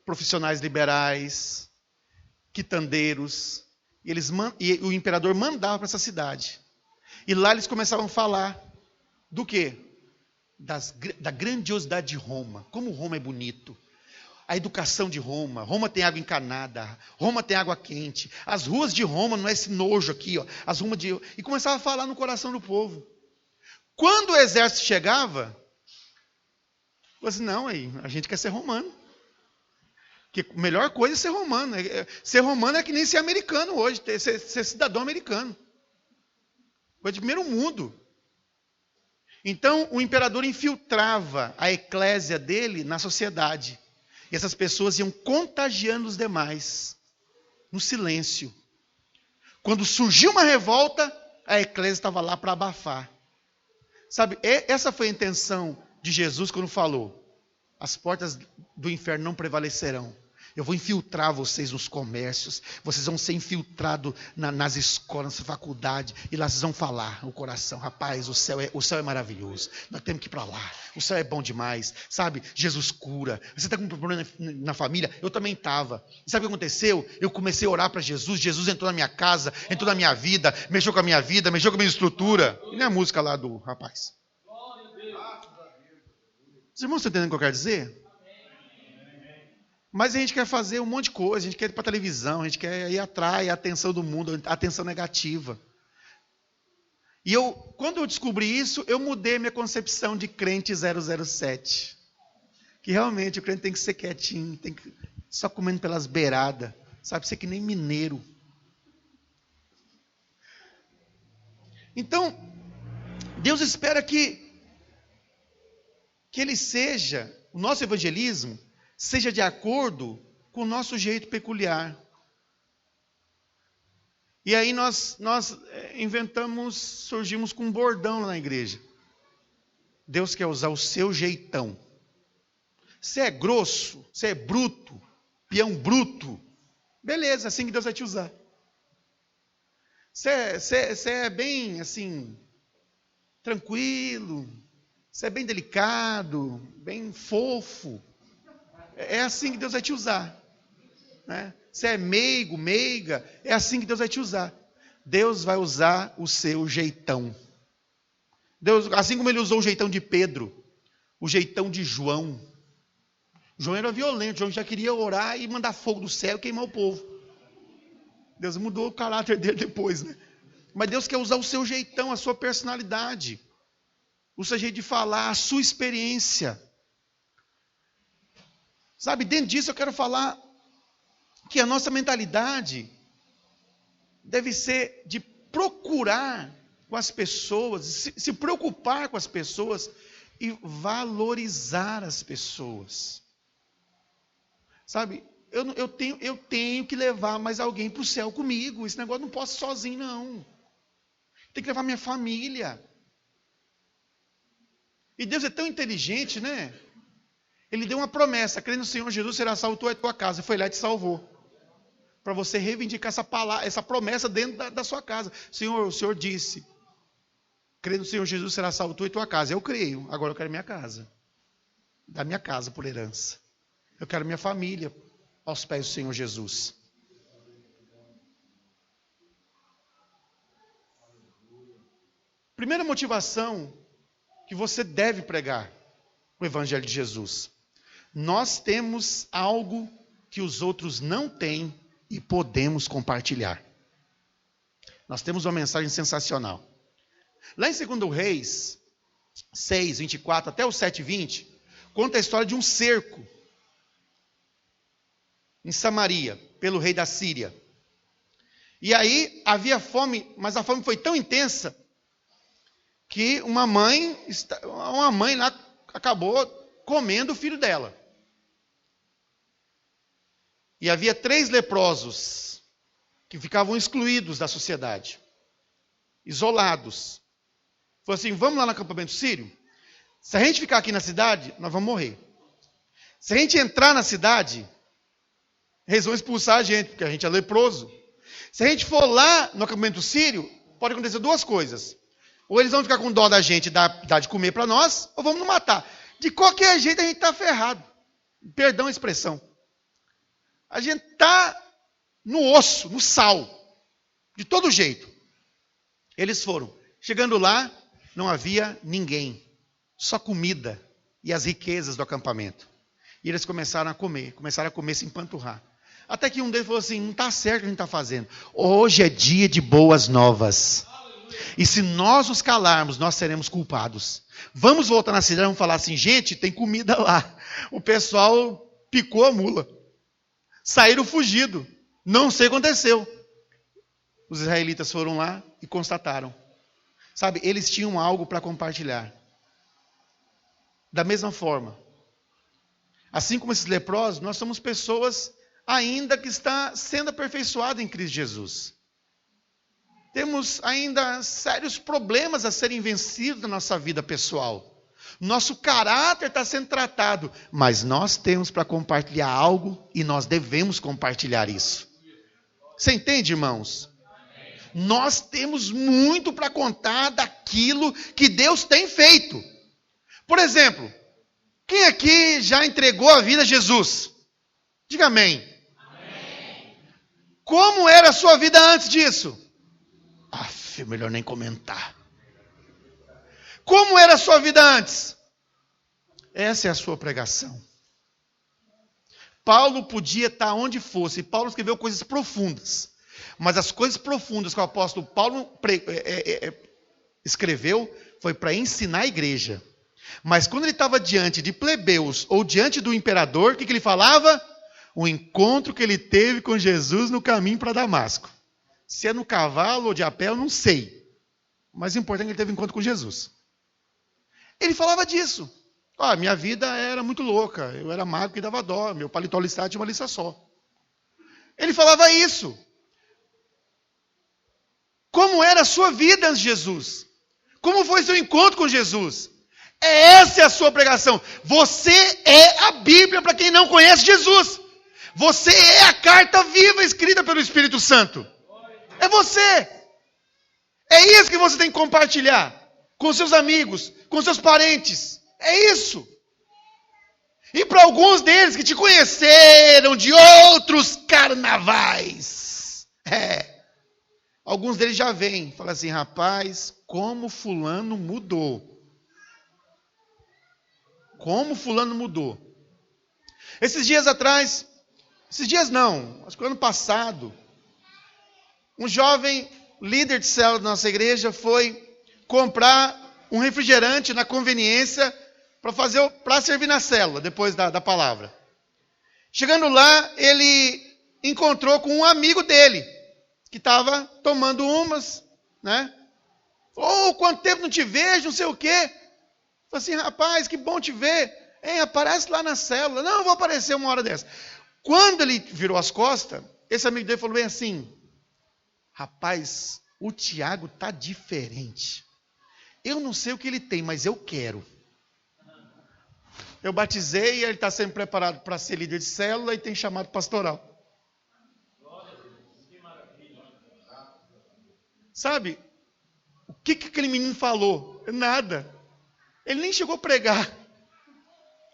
profissionais liberais, quitandeiros, e o imperador mandava para essa cidade. E lá eles começavam a falar do quê? Da grandiosidade de Roma, como Roma é bonito. A educação de Roma, Roma tem água encanada, Roma tem água quente, as ruas de Roma não é esse nojo aqui, ó, as ruas de... E começava a falar no coração do povo. Quando o exército chegava, falou assim, não, aí, a gente quer ser romano. Porque a melhor coisa é ser romano. Ser romano é que nem ser americano hoje, ser cidadão americano. Coisa de primeiro mundo. Então, o imperador infiltrava a eclésia dele na sociedade. E essas pessoas iam contagiando os demais, no silêncio. Quando surgiu uma revolta, a eclésia estava lá para abafar. Sabe, essa foi a intenção de Jesus quando falou, as portas do inferno não prevalecerão. Eu vou infiltrar vocês nos comércios, vocês vão ser infiltrados nas escolas, na faculdade, e lá vocês vão falar no coração, rapaz, o céu é maravilhoso, nós temos que ir para lá, o céu é bom demais, sabe, Jesus cura, você está com um problema na família, eu também estava, sabe o que aconteceu? Eu comecei a orar para Jesus, Jesus entrou na minha casa, entrou na minha vida, mexeu com a minha vida, mexeu com a minha estrutura, e nem a música lá do rapaz. Os irmãos estão entendendo o que eu quero dizer? Mas a gente quer fazer um monte de coisa, a gente quer ir para a televisão, a gente quer ir atrás a atenção do mundo, a atenção negativa. E quando eu descobri isso, eu mudei minha concepção de crente 007. Que realmente o crente tem que ser quietinho, tem que só comendo pelas beiradas, sabe, ser que nem mineiro. Então, Deus espera que ele seja, o nosso evangelismo, seja de acordo com o nosso jeito peculiar. E aí nós surgimos com um bordão lá na igreja. Deus quer usar o seu jeitão. Você é grosso, você é bruto, peão bruto, beleza, assim que Deus vai te usar. Você é bem, assim, tranquilo, você é bem delicado, bem fofo. É assim que Deus vai te usar. Né? Você é meigo, meiga, é assim que Deus vai te usar. Deus vai usar o seu jeitão. Deus, assim como ele usou o jeitão de Pedro, o jeitão de João. João era violento, João já queria orar e mandar fogo do céu e queimar o povo. Deus mudou o caráter dele depois, né? Mas Deus quer usar o seu jeitão, a sua personalidade, o seu jeito de falar, a sua experiência. Sabe, dentro disso eu quero falar que a nossa mentalidade deve ser de procurar com as pessoas, se preocupar com as pessoas e valorizar as pessoas. Sabe, eu tenho que levar mais alguém para o céu comigo. Esse negócio não posso sozinho, não. Tem que levar minha família. E Deus é tão inteligente, né? Ele deu uma promessa: crê no Senhor Jesus, será salvo tu e a tua casa. Foi lá e te salvou. Para você reivindicar essa palavra, essa promessa dentro da sua casa. Senhor, o Senhor disse: crê no Senhor Jesus, será salvo tu e tua casa. Eu creio, agora eu quero minha casa. Dá minha casa por herança. Eu quero minha família aos pés do Senhor Jesus. Primeira motivação que você deve pregar o Evangelho de Jesus. Nós temos algo que os outros não têm e podemos compartilhar. Nós temos uma mensagem sensacional. Lá em 2 Reis 6, 24 até o 7, 20, conta a história de um cerco em Samaria, pelo rei da Síria. E aí havia fome, mas a fome foi tão intensa que uma mãe lá acabou comendo o filho dela. E havia 3 leprosos que ficavam excluídos da sociedade, isolados. Falou assim: vamos lá no acampamento sírio? Se a gente ficar aqui na cidade, nós vamos morrer. Se a gente entrar na cidade, eles vão expulsar a gente, porque a gente é leproso. Se a gente for lá no acampamento sírio, pode acontecer 2 coisas. Ou eles vão ficar com dó da gente e dar de comer para nós, ou vamos nos matar. De qualquer jeito a gente está ferrado. Perdão a expressão. A gente está no osso, no sal. De todo jeito. Eles foram. Chegando lá, não havia ninguém. Só comida e as riquezas do acampamento. E eles começaram a comer se empanturrar. Até que um deles falou assim: não está certo o que a gente está fazendo. Hoje é dia de boas novas. E se nós nos calarmos, nós seremos culpados. Vamos voltar na cidade e vamos falar assim: gente, tem comida lá. O pessoal picou a mula. Saíram fugido. Não sei o que aconteceu. Os israelitas foram lá e constataram. Sabe, eles tinham algo para compartilhar. Da mesma forma, assim como esses leprosos, nós somos pessoas ainda que está sendo aperfeiçoada em Cristo Jesus. Temos ainda sérios problemas a serem vencidos na nossa vida pessoal. Nosso caráter está sendo tratado, mas nós temos para compartilhar algo e nós devemos compartilhar isso. Você entende, irmãos? Nós temos muito para contar daquilo que Deus tem feito. Por exemplo, quem aqui já entregou a vida a Jesus? Diga amém. Amém. Como era a sua vida antes disso? Melhor nem comentar. Como era a sua vida antes? Essa é a sua pregação. Paulo podia estar onde fosse. Paulo escreveu coisas profundas. Mas as coisas profundas que o apóstolo Paulo escreveu foi para ensinar a igreja. Mas quando ele estava diante de plebeus ou diante do imperador, o que ele falava? O encontro que ele teve com Jesus no caminho para Damasco. Se é no cavalo ou de a pé, eu não sei. Mas o importante é que ele teve um encontro com Jesus. Ele falava disso. Minha vida era muito louca. Eu era magro que dava dó. Meu paletó listado tinha uma lista só. Ele falava isso. Como era a sua vida antes de Jesus? Como foi seu encontro com Jesus? Essa é a sua pregação. Você é a Bíblia para quem não conhece Jesus. Você é a carta viva escrita pelo Espírito Santo. É você. É isso que você tem que compartilhar com seus amigos, com seus parentes. É isso. E para alguns deles que te conheceram de outros carnavais. Alguns deles já vêm e falam assim: rapaz, como fulano mudou. Como fulano mudou. Esses dias não, acho que o ano passado, um jovem líder de célula da nossa igreja foi comprar um refrigerante na conveniência para servir na célula, depois da palavra. Chegando lá, ele encontrou com um amigo dele, que estava tomando umas, né? Oh, quanto tempo não te vejo, não sei o quê. Falei assim, rapaz, que bom te ver. Hein, aparece lá na célula. Não, eu vou aparecer uma hora dessa. Quando ele virou as costas, esse amigo dele falou bem assim, rapaz, o Tiago tá diferente. Eu não sei o que ele tem, mas eu quero. Eu batizei e ele está sendo preparado para ser líder de célula e tem chamado pastoral. Sabe? O que aquele menino falou? Nada. Ele nem chegou a pregar.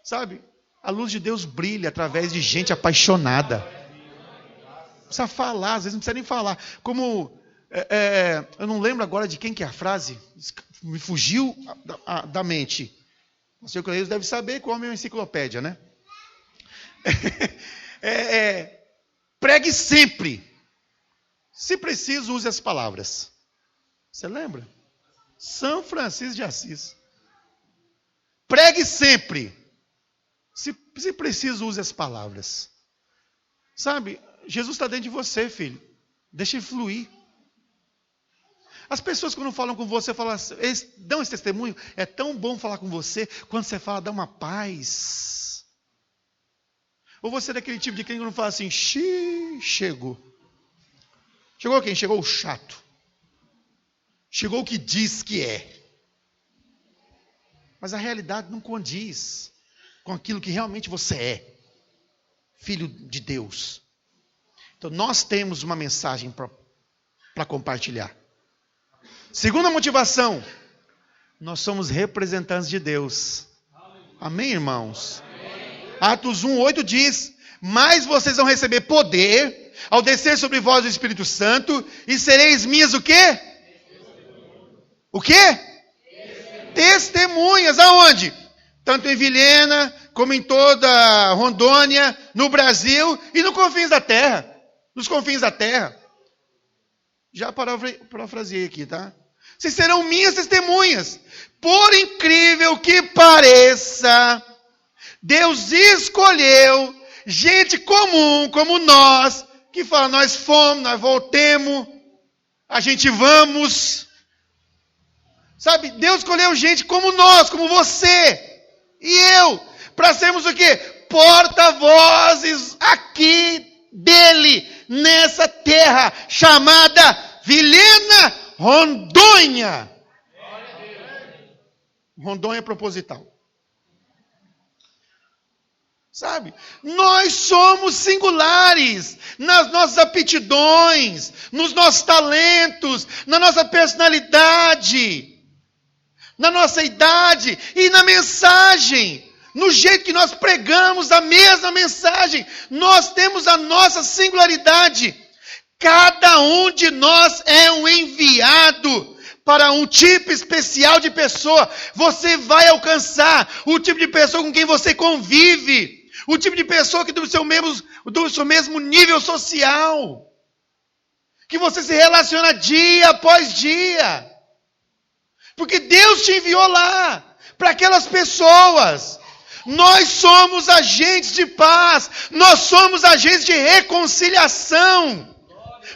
Sabe? A luz de Deus brilha através de gente apaixonada. Não precisa falar, às vezes não precisa nem falar. Como, eu não lembro agora de quem que é a frase. Me fugiu da mente. O senhor Correios deve saber qual é uma enciclopédia, né? Pregue sempre. Se preciso, use as palavras. Você lembra? São Francisco de Assis. Pregue sempre. Se preciso, use as palavras. Sabe? Jesus está dentro de você, filho. Deixa ele fluir. As pessoas quando falam com você, dão esse testemunho. É tão bom falar com você. Quando você fala, dá uma paz. Ou você é daquele tipo de quem não fala assim, chegou. Chegou quem? Chegou o chato. Chegou o que diz que é. Mas a realidade não condiz com aquilo que realmente você é. Filho de Deus. Então nós temos uma mensagem para compartilhar. Segunda motivação. Nós somos representantes de Deus. Amém, irmãos? Amém. Atos 1:8 diz, mas vocês vão receber poder ao descer sobre vós o Espírito Santo e sereis minhas o quê? O quê? Testemunhas. Aonde? Tanto em Vilhena, como em toda Rondônia, no Brasil e nos confins da terra. Nos confins da terra. Já parafraseei aqui, tá? Vocês serão minhas testemunhas. Por incrível que pareça, Deus escolheu gente comum como nós, que fala, nós fomos, nós voltemos, a gente vamos. Sabe, Deus escolheu gente como nós, como você e eu, para sermos o quê? Porta-vozes aqui dele, nessa terra chamada Vilhena, Rondônia. Rondônia proposital. Sabe? Nós somos singulares nas nossas aptidões, nos nossos talentos, na nossa personalidade, na nossa idade e na mensagem. No jeito que nós pregamos a mesma mensagem, nós temos a nossa singularidade. Cada um de nós é um enviado para um tipo especial de pessoa. Você vai alcançar o tipo de pessoa com quem você convive. O tipo de pessoa que do seu mesmo nível social. Que você se relaciona dia após dia. Porque Deus te enviou lá, para aquelas pessoas. Nós somos agentes de paz. Nós somos agentes de reconciliação.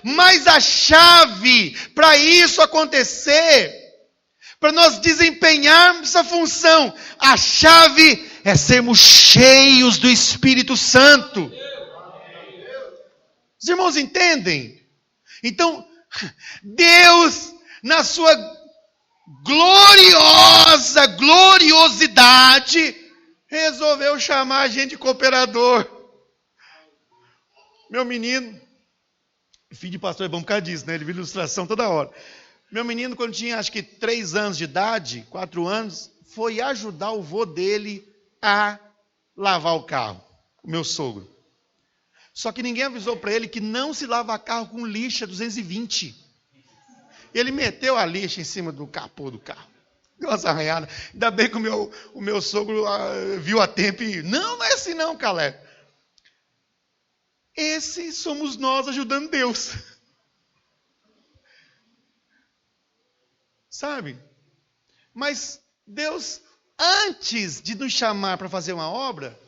Mas a chave para isso acontecer, para nós desempenharmos essa função, a chave é sermos cheios do Espírito Santo. Os irmãos entendem? Então, Deus, na sua gloriosidade, resolveu chamar a gente de cooperador. Meu menino, filho de pastor é bom por causa disso, né? Ele viu ilustração toda hora. Meu menino, quando tinha acho que 3 anos de idade, 4 anos, foi ajudar o vô dele a lavar o carro, o meu sogro. Só que ninguém avisou para ele que não se lava carro com lixa 220. Ele meteu a lixa em cima do capô do carro. Deu umas arranhadas. Ainda bem que o meu sogro viu a tempo e... Não é assim não, Calé. Esse somos nós ajudando Deus. Sabe? Mas Deus, antes de nos chamar para fazer uma obra,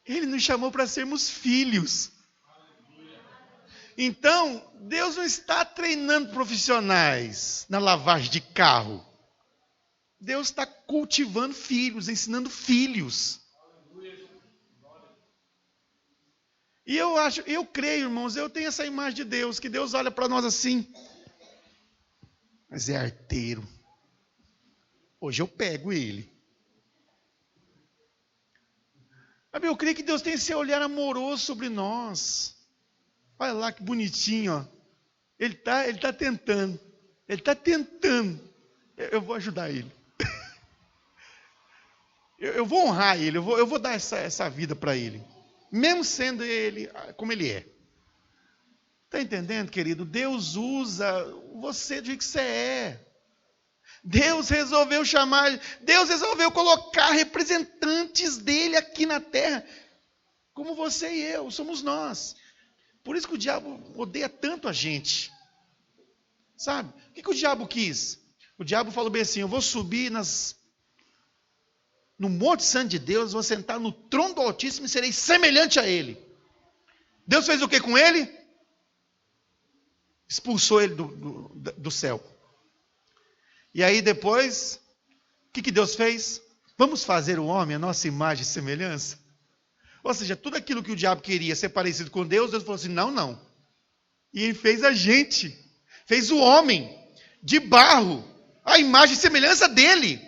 Ele nos chamou para sermos filhos. Então, Deus não está treinando profissionais na lavagem de carro. Deus está cultivando filhos, ensinando filhos. E eu creio, irmãos, eu tenho essa imagem de Deus, que Deus olha para nós assim. Mas é arteiro. Hoje eu pego ele. Eu creio que Deus tem esse olhar amoroso sobre nós. Olha lá que bonitinho, ó. Ele tá tentando. Ele está tentando. Eu vou ajudar ele. Eu vou honrar ele. Eu vou dar essa vida para ele. Mesmo sendo ele como ele é. Está entendendo, querido? Deus usa você do jeito que você é. Deus resolveu colocar representantes dele aqui na terra, como você e eu, somos nós. Por isso que o diabo odeia tanto a gente. Sabe? O que o diabo quis? O diabo falou bem assim: eu vou subir no Monte Santo de Deus, vou sentar no trono do Altíssimo e serei semelhante a ele. Deus fez o que com ele? Expulsou ele do céu. E aí depois, o que Deus fez? Vamos fazer o homem a nossa imagem e semelhança? Ou seja, tudo aquilo que o diabo queria ser parecido com Deus, Deus falou assim, não. E ele fez a gente. Fez o homem de barro, a imagem e semelhança dele.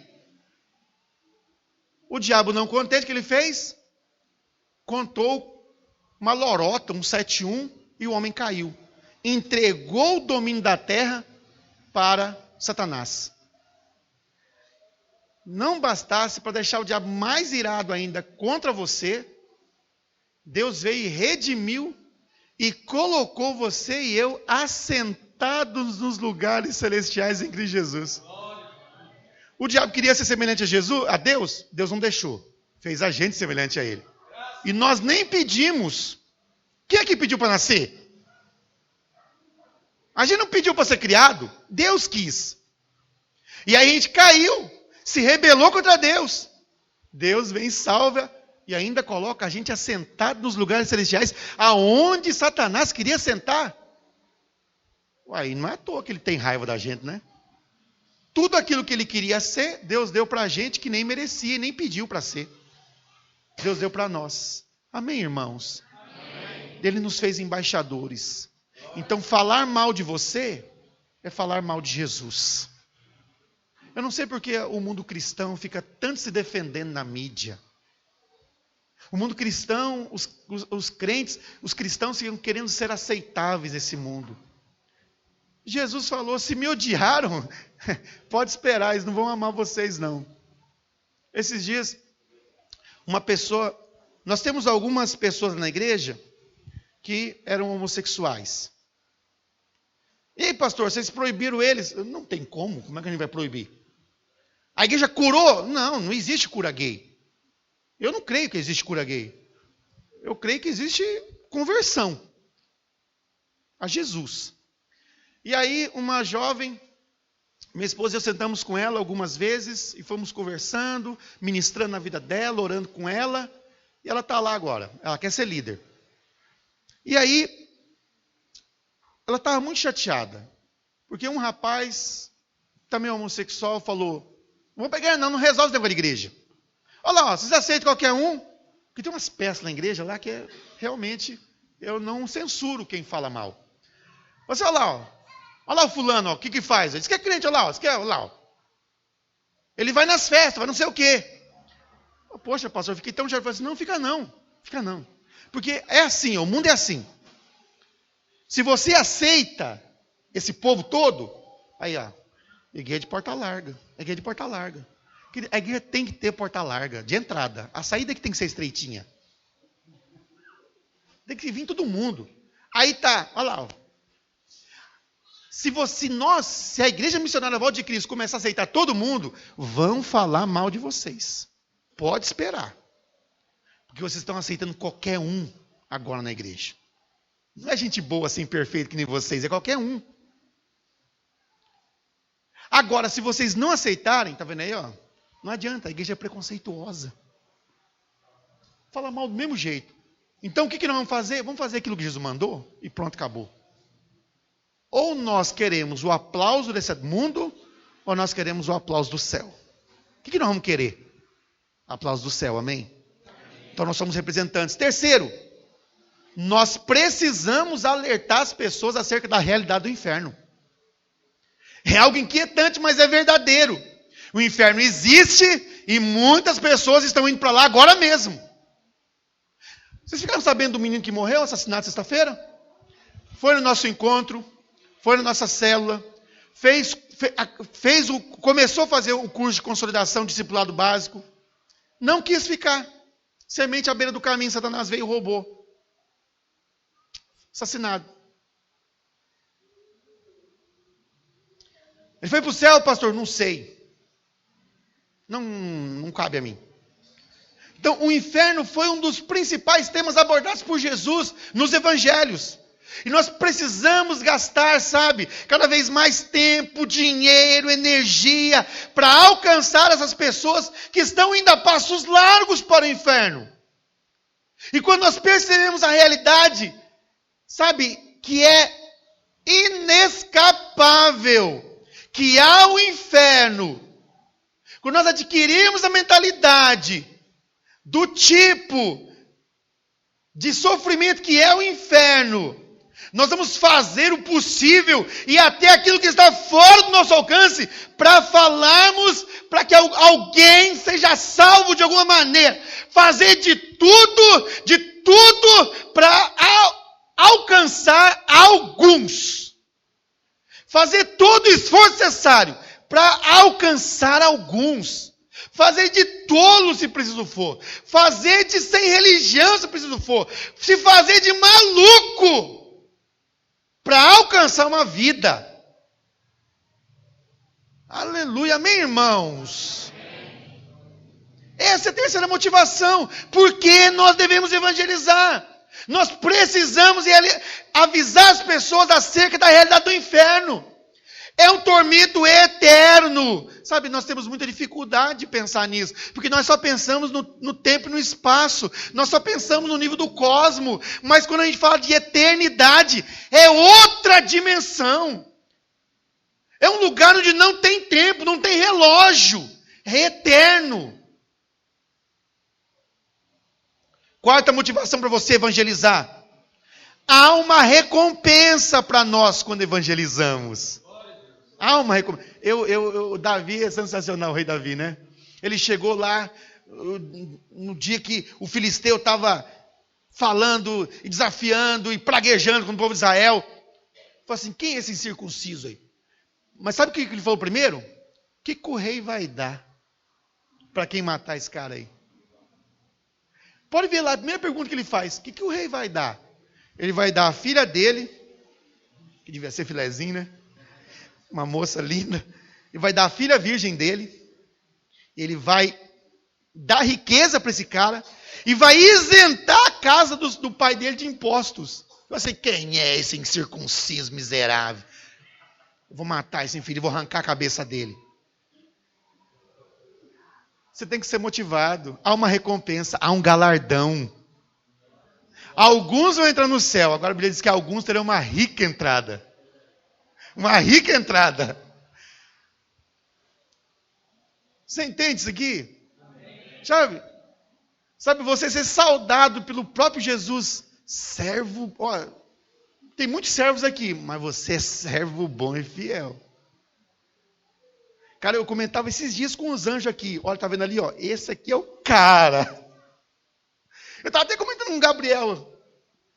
O diabo não contente, o que ele fez? Contou uma lorota, um 71, e o homem caiu. Entregou o domínio da terra para Satanás. Não bastasse para deixar o diabo mais irado ainda contra você, Deus veio e redimiu e colocou você e eu assentados nos lugares celestiais em Cristo Jesus. O diabo queria ser semelhante a Deus? Deus não deixou. Fez a gente semelhante a ele. E nós nem pedimos. Quem é que pediu para nascer? A gente não pediu para ser criado. Deus quis. E aí a gente caiu. Se rebelou contra Deus. Deus vem, salva e ainda coloca a gente assentado nos lugares celestiais, aonde Satanás queria sentar. Uai, não é à toa que ele tem raiva da gente, né? Tudo aquilo que ele queria ser, Deus deu para a gente que nem merecia, nem pediu para ser. Deus deu para nós. Amém, irmãos? Amém. Ele nos fez embaixadores. Então, falar mal de você é falar mal de Jesus. Eu não sei porque o mundo cristão fica tanto se defendendo na mídia. O mundo cristão, os crentes, os cristãos ficam querendo ser aceitáveis nesse mundo. Jesus falou, se me odiaram, pode esperar, eles não vão amar vocês não. Esses dias, nós temos algumas pessoas na igreja que eram homossexuais. E aí, pastor, vocês proibiram eles? Não tem como é que a gente vai proibir? A igreja curou? Não existe cura gay. Eu não creio que existe cura gay. Eu creio que existe conversão a Jesus. E aí, uma jovem, minha esposa e eu sentamos com ela algumas vezes e fomos conversando, ministrando na vida dela, orando com ela. E ela está lá agora, ela quer ser líder. E aí, ela estava muito chateada, porque um rapaz, também homossexual, falou, não vou pegar não resolve esse negócio de igreja. Olha lá, vocês aceitam qualquer um? Porque tem umas peças na igreja lá que realmente eu não censuro quem fala mal. Você olha lá o fulano, o que faz? Ele diz que é crente, olha lá. Ele vai nas festas, vai não sei o quê. Poxa, pastor, eu fiquei tão chateado. Não, fica não. Porque é assim, o mundo é assim. Se você aceita esse povo todo, aí igreja de porta larga. A igreja tem que ter porta larga, de entrada. A saída que tem que ser estreitinha. Tem que vir todo mundo. Aí tá, olha lá. Se a igreja missionária Volta de Cristo começar a aceitar todo mundo, vão falar mal de vocês. Pode esperar. Porque vocês estão aceitando qualquer um agora na igreja. Não é gente boa assim, perfeita que nem vocês, é qualquer um. Agora, se vocês não aceitarem, tá vendo aí, ó? Não adianta, a igreja é preconceituosa. Fala mal do mesmo jeito. Então o que nós vamos fazer? Vamos fazer aquilo que Jesus mandou e pronto, acabou. Ou nós queremos o aplauso desse mundo, ou nós queremos o aplauso do céu. O que nós vamos querer? Aplauso do céu, amém? Então nós somos representantes. Terceiro, nós precisamos alertar as pessoas acerca da realidade do inferno. É algo inquietante, mas é verdadeiro. O inferno existe e muitas pessoas estão indo para lá agora mesmo. Vocês ficaram sabendo do menino que morreu, assassinado sexta-feira? Foi no nosso encontro, foi na nossa célula, começou a fazer o curso de consolidação, discipulado básico. Não quis ficar. Semente à beira do caminho, Satanás veio e roubou. Assassinado. Ele foi para o céu, pastor? Não sei. Não cabe a mim. Então, o inferno foi um dos principais temas abordados por Jesus nos evangelhos. E nós precisamos gastar, cada vez mais tempo, dinheiro, energia, para alcançar essas pessoas que estão indo a passos largos para o inferno. E quando nós percebemos a realidade, que é inescapável, que há o inferno, quando nós adquirimos a mentalidade do tipo de sofrimento que é o inferno, nós vamos fazer o possível e até aquilo que está fora do nosso alcance para falarmos, para que alguém seja salvo de alguma maneira. Fazer de tudo para alcançar alguns. Fazer todo o esforço necessário para alcançar alguns. Fazer de tolo se preciso for. Fazer de sem religião se preciso for. Se fazer de maluco para alcançar uma vida. Aleluia, amém, irmãos? Essa é a terceira motivação. Porque nós devemos evangelizar. Nós precisamos avisar as pessoas acerca da realidade do inferno. É um tormento eterno. Nós temos muita dificuldade de pensar nisso. Porque nós só pensamos no tempo e no espaço. Nós só pensamos no nível do cosmo. Mas quando a gente fala de eternidade, é outra dimensão. É um lugar onde não tem tempo, não tem relógio. É eterno. Quarta motivação para você evangelizar. Há uma recompensa para nós quando evangelizamos. Há uma recompensa. O Davi é sensacional, o rei Davi, né? Ele chegou lá no dia que o filisteu estava falando e desafiando e praguejando com o povo de Israel. Falou assim, quem é esse incircunciso aí? Mas sabe o que ele falou primeiro? O que o rei vai dar para quem matar esse cara aí? Pode ver lá, a primeira pergunta que ele faz, o que o rei vai dar? Ele vai dar a filha dele, que devia ser filezinho, né? Uma moça linda. Ele vai dar a filha virgem dele. Ele vai dar riqueza para esse cara. E vai isentar a casa do pai dele de impostos. Eu sei, quem é esse incircunciso miserável? Eu vou matar esse filho e vou arrancar a cabeça dele. Você tem que ser motivado. Há uma recompensa, há um galardão. Alguns vão entrar no céu. Agora a Bíblia diz que alguns terão uma rica entrada. Uma rica entrada. Você entende isso aqui? Sabe, você ser saudado pelo próprio Jesus. Servo. Ó, tem muitos servos aqui, mas você é servo bom e fiel. Cara, eu comentava esses dias com os anjos aqui. Olha, tá vendo ali, ó? Esse aqui é o cara. Eu estava até comentando com o Gabriel.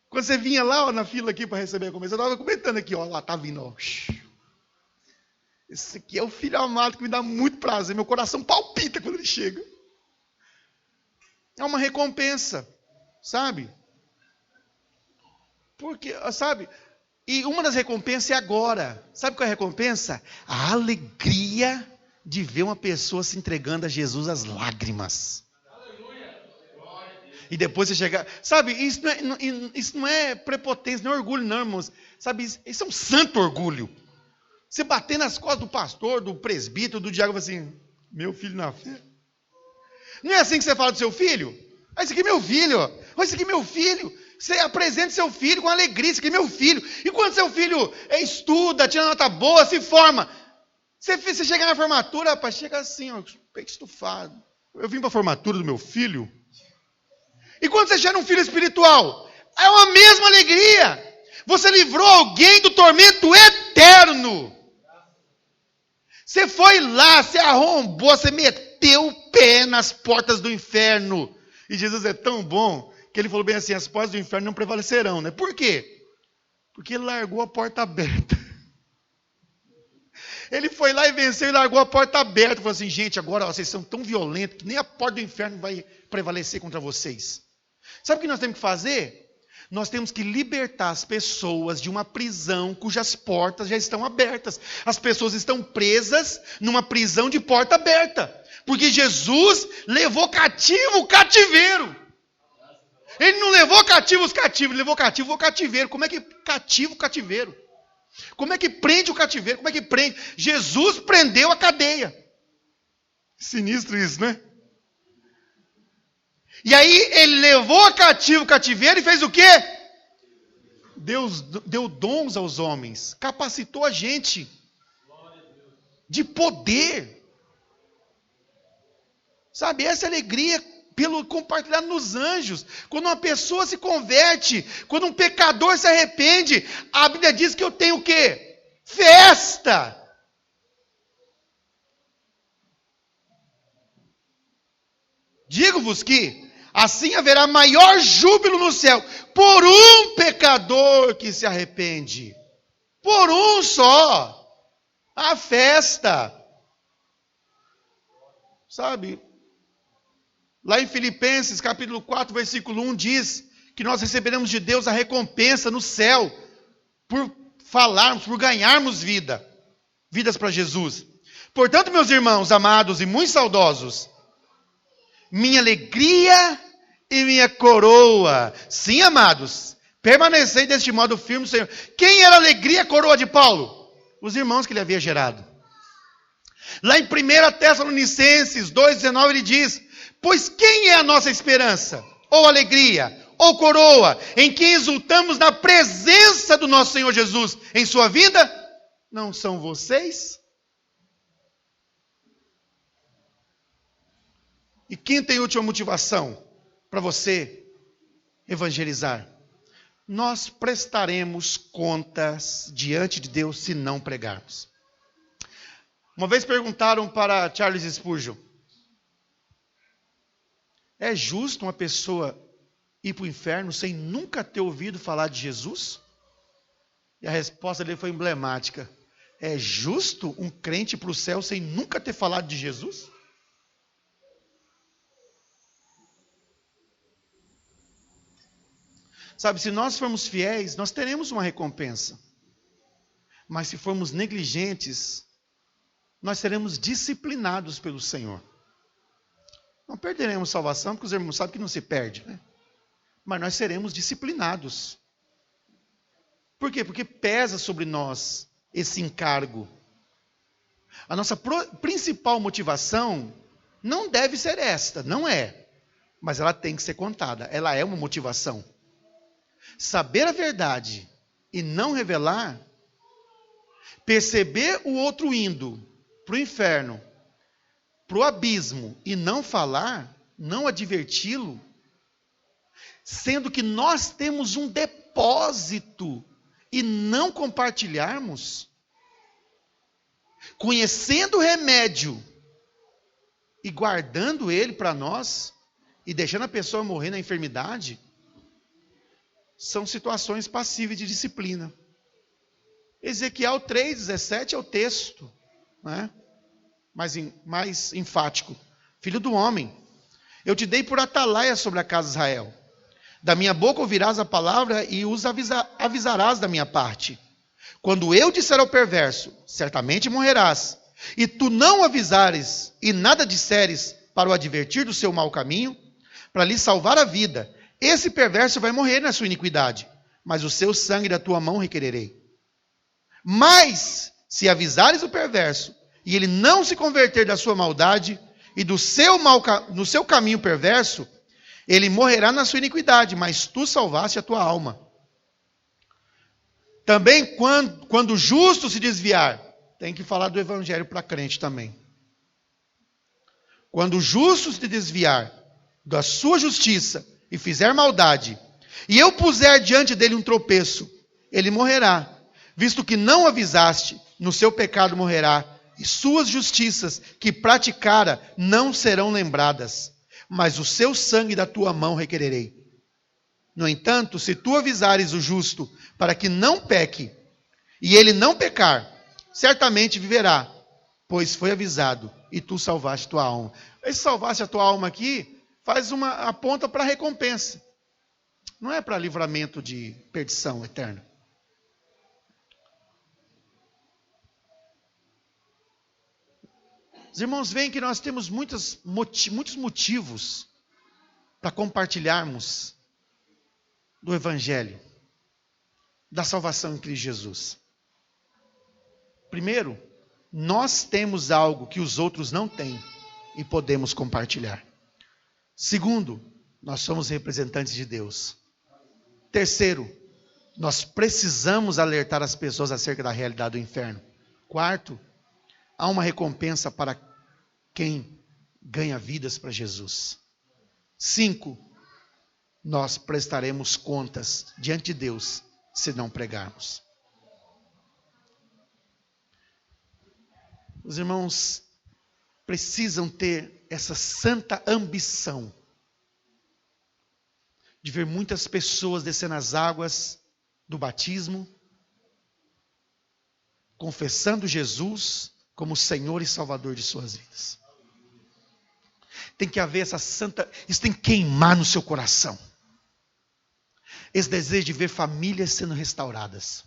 Quando você vinha lá, ó, na fila aqui para receber a comida, eu estava comentando aqui, ó. Lá, tá vindo, ó. Esse aqui é o filho amado que me dá muito prazer. Meu coração palpita quando ele chega. É uma recompensa, sabe? Porque, sabe? E uma das recompensas é agora. Sabe qual é a recompensa? A alegria de ver uma pessoa se entregando a Jesus às lágrimas. E depois você chegar... Sabe, isso não é prepotência, não é orgulho não, irmãos. Sabe, isso é um santo orgulho. Você bater nas costas do pastor, do presbítero, do diácono, assim, meu filho na fé. Não é assim que você fala do seu filho? Ah, esse aqui é meu filho, ó. Olha, esse aqui é meu filho. Você apresente seu filho com alegria, esse aqui é meu filho. E quando seu filho estuda, tira nota boa, se forma, você chega na formatura, rapaz, chega assim, ó, peito estufado. Eu vim para a formatura do meu filho. E quando você chega num filho espiritual, é uma mesma alegria. Você livrou alguém do tormento eterno. Você foi lá, você arrombou, você meteu o pé nas portas do inferno. E Jesus é tão bom que ele falou bem assim, as portas do inferno não prevalecerão, né? Por quê? Porque ele largou a porta aberta. Ele foi lá e venceu e largou a porta aberta. Falou assim, gente, agora vocês são tão violentos que nem a porta do inferno vai prevalecer contra vocês. Sabe o que nós temos que fazer? Nós temos que libertar as pessoas de uma prisão cujas portas já estão abertas. As pessoas estão presas numa prisão de porta aberta. Porque Jesus levou cativo o cativeiro. Ele não levou cativo os cativos, ele levou cativo o cativeiro. Como é que cativa o cativeiro? Como é que prende o cativeiro? Como é que prende? Jesus prendeu a cadeia. Sinistro isso, né? E aí ele levou cativo o cativeiro e fez o quê? Deus deu dons aos homens, capacitou a gente de poder. Sabe, essa alegria pelo compartilhar nos anjos. Quando uma pessoa se converte, quando um pecador se arrepende, a Bíblia diz que eu tenho o quê? Festa. Digo-vos que assim haverá maior júbilo no céu por um pecador que se arrepende. Por um só. A festa. Sabe? Lá em Filipenses, capítulo 4, versículo 1, diz que nós receberemos de Deus a recompensa no céu por falarmos, por ganharmos vidas para Jesus. Portanto, meus irmãos amados e muito saudosos, minha alegria e minha coroa. Sim, amados, permanecei deste modo firme no Senhor. Quem era a alegria e a coroa de Paulo? Os irmãos que ele havia gerado. Lá em 1 Tessalonicenses 2,19 ele diz, pois quem é a nossa esperança? Ou alegria, ou coroa, em quem exultamos na presença do nosso Senhor Jesus em sua vinda? Não são vocês? E quinta e última motivação para você evangelizar. Nós prestaremos contas diante de Deus se não pregarmos. Uma vez perguntaram para Charles Spurgeon, é justo uma pessoa ir para o inferno sem nunca ter ouvido falar de Jesus? E a resposta dele foi emblemática. É justo um crente ir para o céu sem nunca ter falado de Jesus? Sabe, se nós formos fiéis, nós teremos uma recompensa. Mas se formos negligentes, nós seremos disciplinados pelo Senhor. Não perderemos salvação, porque os irmãos sabem que não se perde, né? Mas nós seremos disciplinados. Por quê? Porque pesa sobre nós esse encargo. A nossa principal motivação não deve ser esta, não é. Mas ela tem que ser contada, ela é uma motivação. Saber a verdade e não revelar, perceber o outro indo para o inferno, para o abismo e não falar, não adverti-lo, sendo que nós temos um depósito e não compartilharmos, conhecendo o remédio e guardando ele para nós e deixando a pessoa morrer na enfermidade, são situações passíveis de disciplina. Ezequiel 3,17 é o texto, né? mais enfático. Filho do homem, eu te dei por atalaia sobre a casa de Israel. Da minha boca ouvirás a palavra e os avisarás da minha parte. Quando eu disser ao perverso, certamente morrerás, e tu não avisares e nada disseres para o advertir do seu mau caminho, para lhe salvar a vida, esse perverso vai morrer na sua iniquidade, mas o seu sangue da tua mão requererei. Mas, se avisares o perverso, e ele não se converter da sua maldade, e do seu caminho perverso, Ele morrerá na sua iniquidade, mas tu salvaste a tua alma. Também quando o justo se desviar, tem que falar do evangelho para crente também. Quando o justo se desviar da sua justiça e fizer maldade, e eu puser diante dele um tropeço, ele morrerá, visto que não avisaste, no seu pecado morrerá, e suas justiças que praticara não serão lembradas, mas o seu sangue da tua mão requererei. No entanto, se tu avisares o justo para que não peque, e ele não pecar, certamente viverá, pois foi avisado, e tu salvaste tua alma. Esse salvaste a tua alma aqui, aponta para a recompensa. Não é para livramento de perdição eterna. Os irmãos veem que nós temos muitos motivos para compartilharmos do Evangelho, da salvação em Cristo Jesus. Primeiro, nós temos algo que os outros não têm e podemos compartilhar. Segundo, nós somos representantes de Deus. Terceiro, nós precisamos alertar as pessoas acerca da realidade do inferno. Quarto, há uma recompensa para quem ganha vidas para Jesus. 5, nós prestaremos contas diante de Deus se não pregarmos. Os irmãos precisam ter essa santa ambição de ver muitas pessoas descendo as águas do batismo, confessando Jesus como Senhor e Salvador de suas vidas. Tem que haver essa santa, isso tem que queimar no seu coração. Esse desejo de ver famílias sendo restauradas.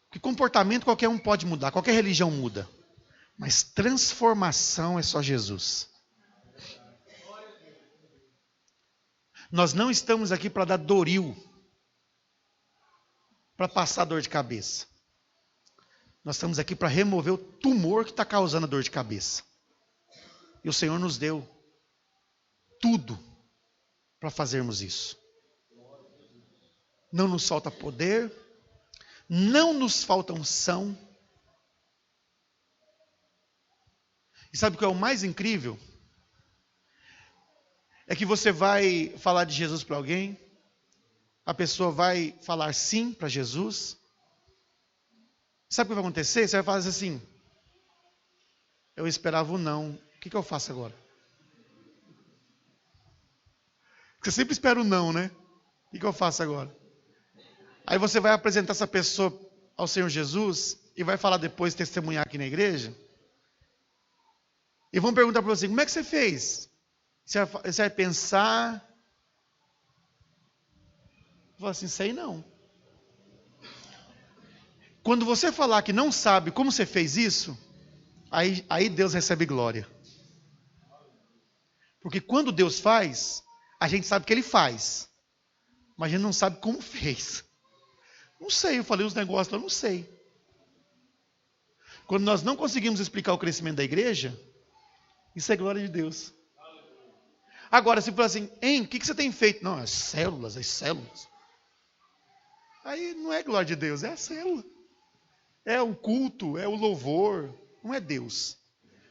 Porque comportamento qualquer um pode mudar, qualquer religião muda. Mas transformação é só Jesus. Nós não estamos aqui para dar doril, para passar dor de cabeça. Nós estamos aqui para remover o tumor que está causando a dor de cabeça. E o Senhor nos deu tudo para fazermos isso. Não nos falta poder, não nos falta unção. E sabe o que é o mais incrível? É que você vai falar de Jesus para alguém, a pessoa vai falar sim para Jesus. Sabe o que vai acontecer? Você vai falar assim: eu esperava o não, o que eu faço agora? Você sempre espera o não, né? O que eu faço agora? Aí você vai apresentar essa pessoa ao Senhor Jesus e vai falar depois, testemunhar aqui na igreja. E vão perguntar para você: como é que você fez? Você vai pensar, falar assim: sei não. Quando você falar que não sabe como você fez isso, aí Deus recebe glória. Porque quando Deus faz, a gente sabe que Ele faz, mas a gente não sabe como fez. Não sei, eu falei os negócios, eu não sei. Quando nós não conseguimos explicar o crescimento da igreja, isso é glória de Deus. Agora, se for assim: o que você tem feito? Não, as células. Aí não é glória de Deus, é a célula. É o culto, é o louvor, não é Deus.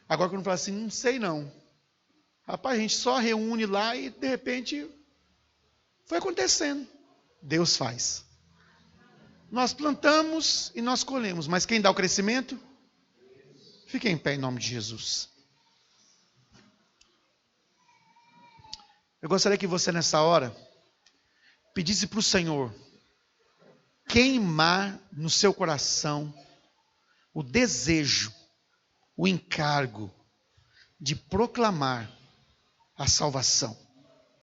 Agora quando fala assim: não sei não. Rapaz, a gente só reúne lá e de repente foi acontecendo. Deus faz. Nós plantamos e nós colhemos, mas quem dá o crescimento? Fique em pé em nome de Jesus. Eu gostaria que você nessa hora pedisse para o Senhor queimar no seu coração o desejo, o encargo de proclamar a salvação.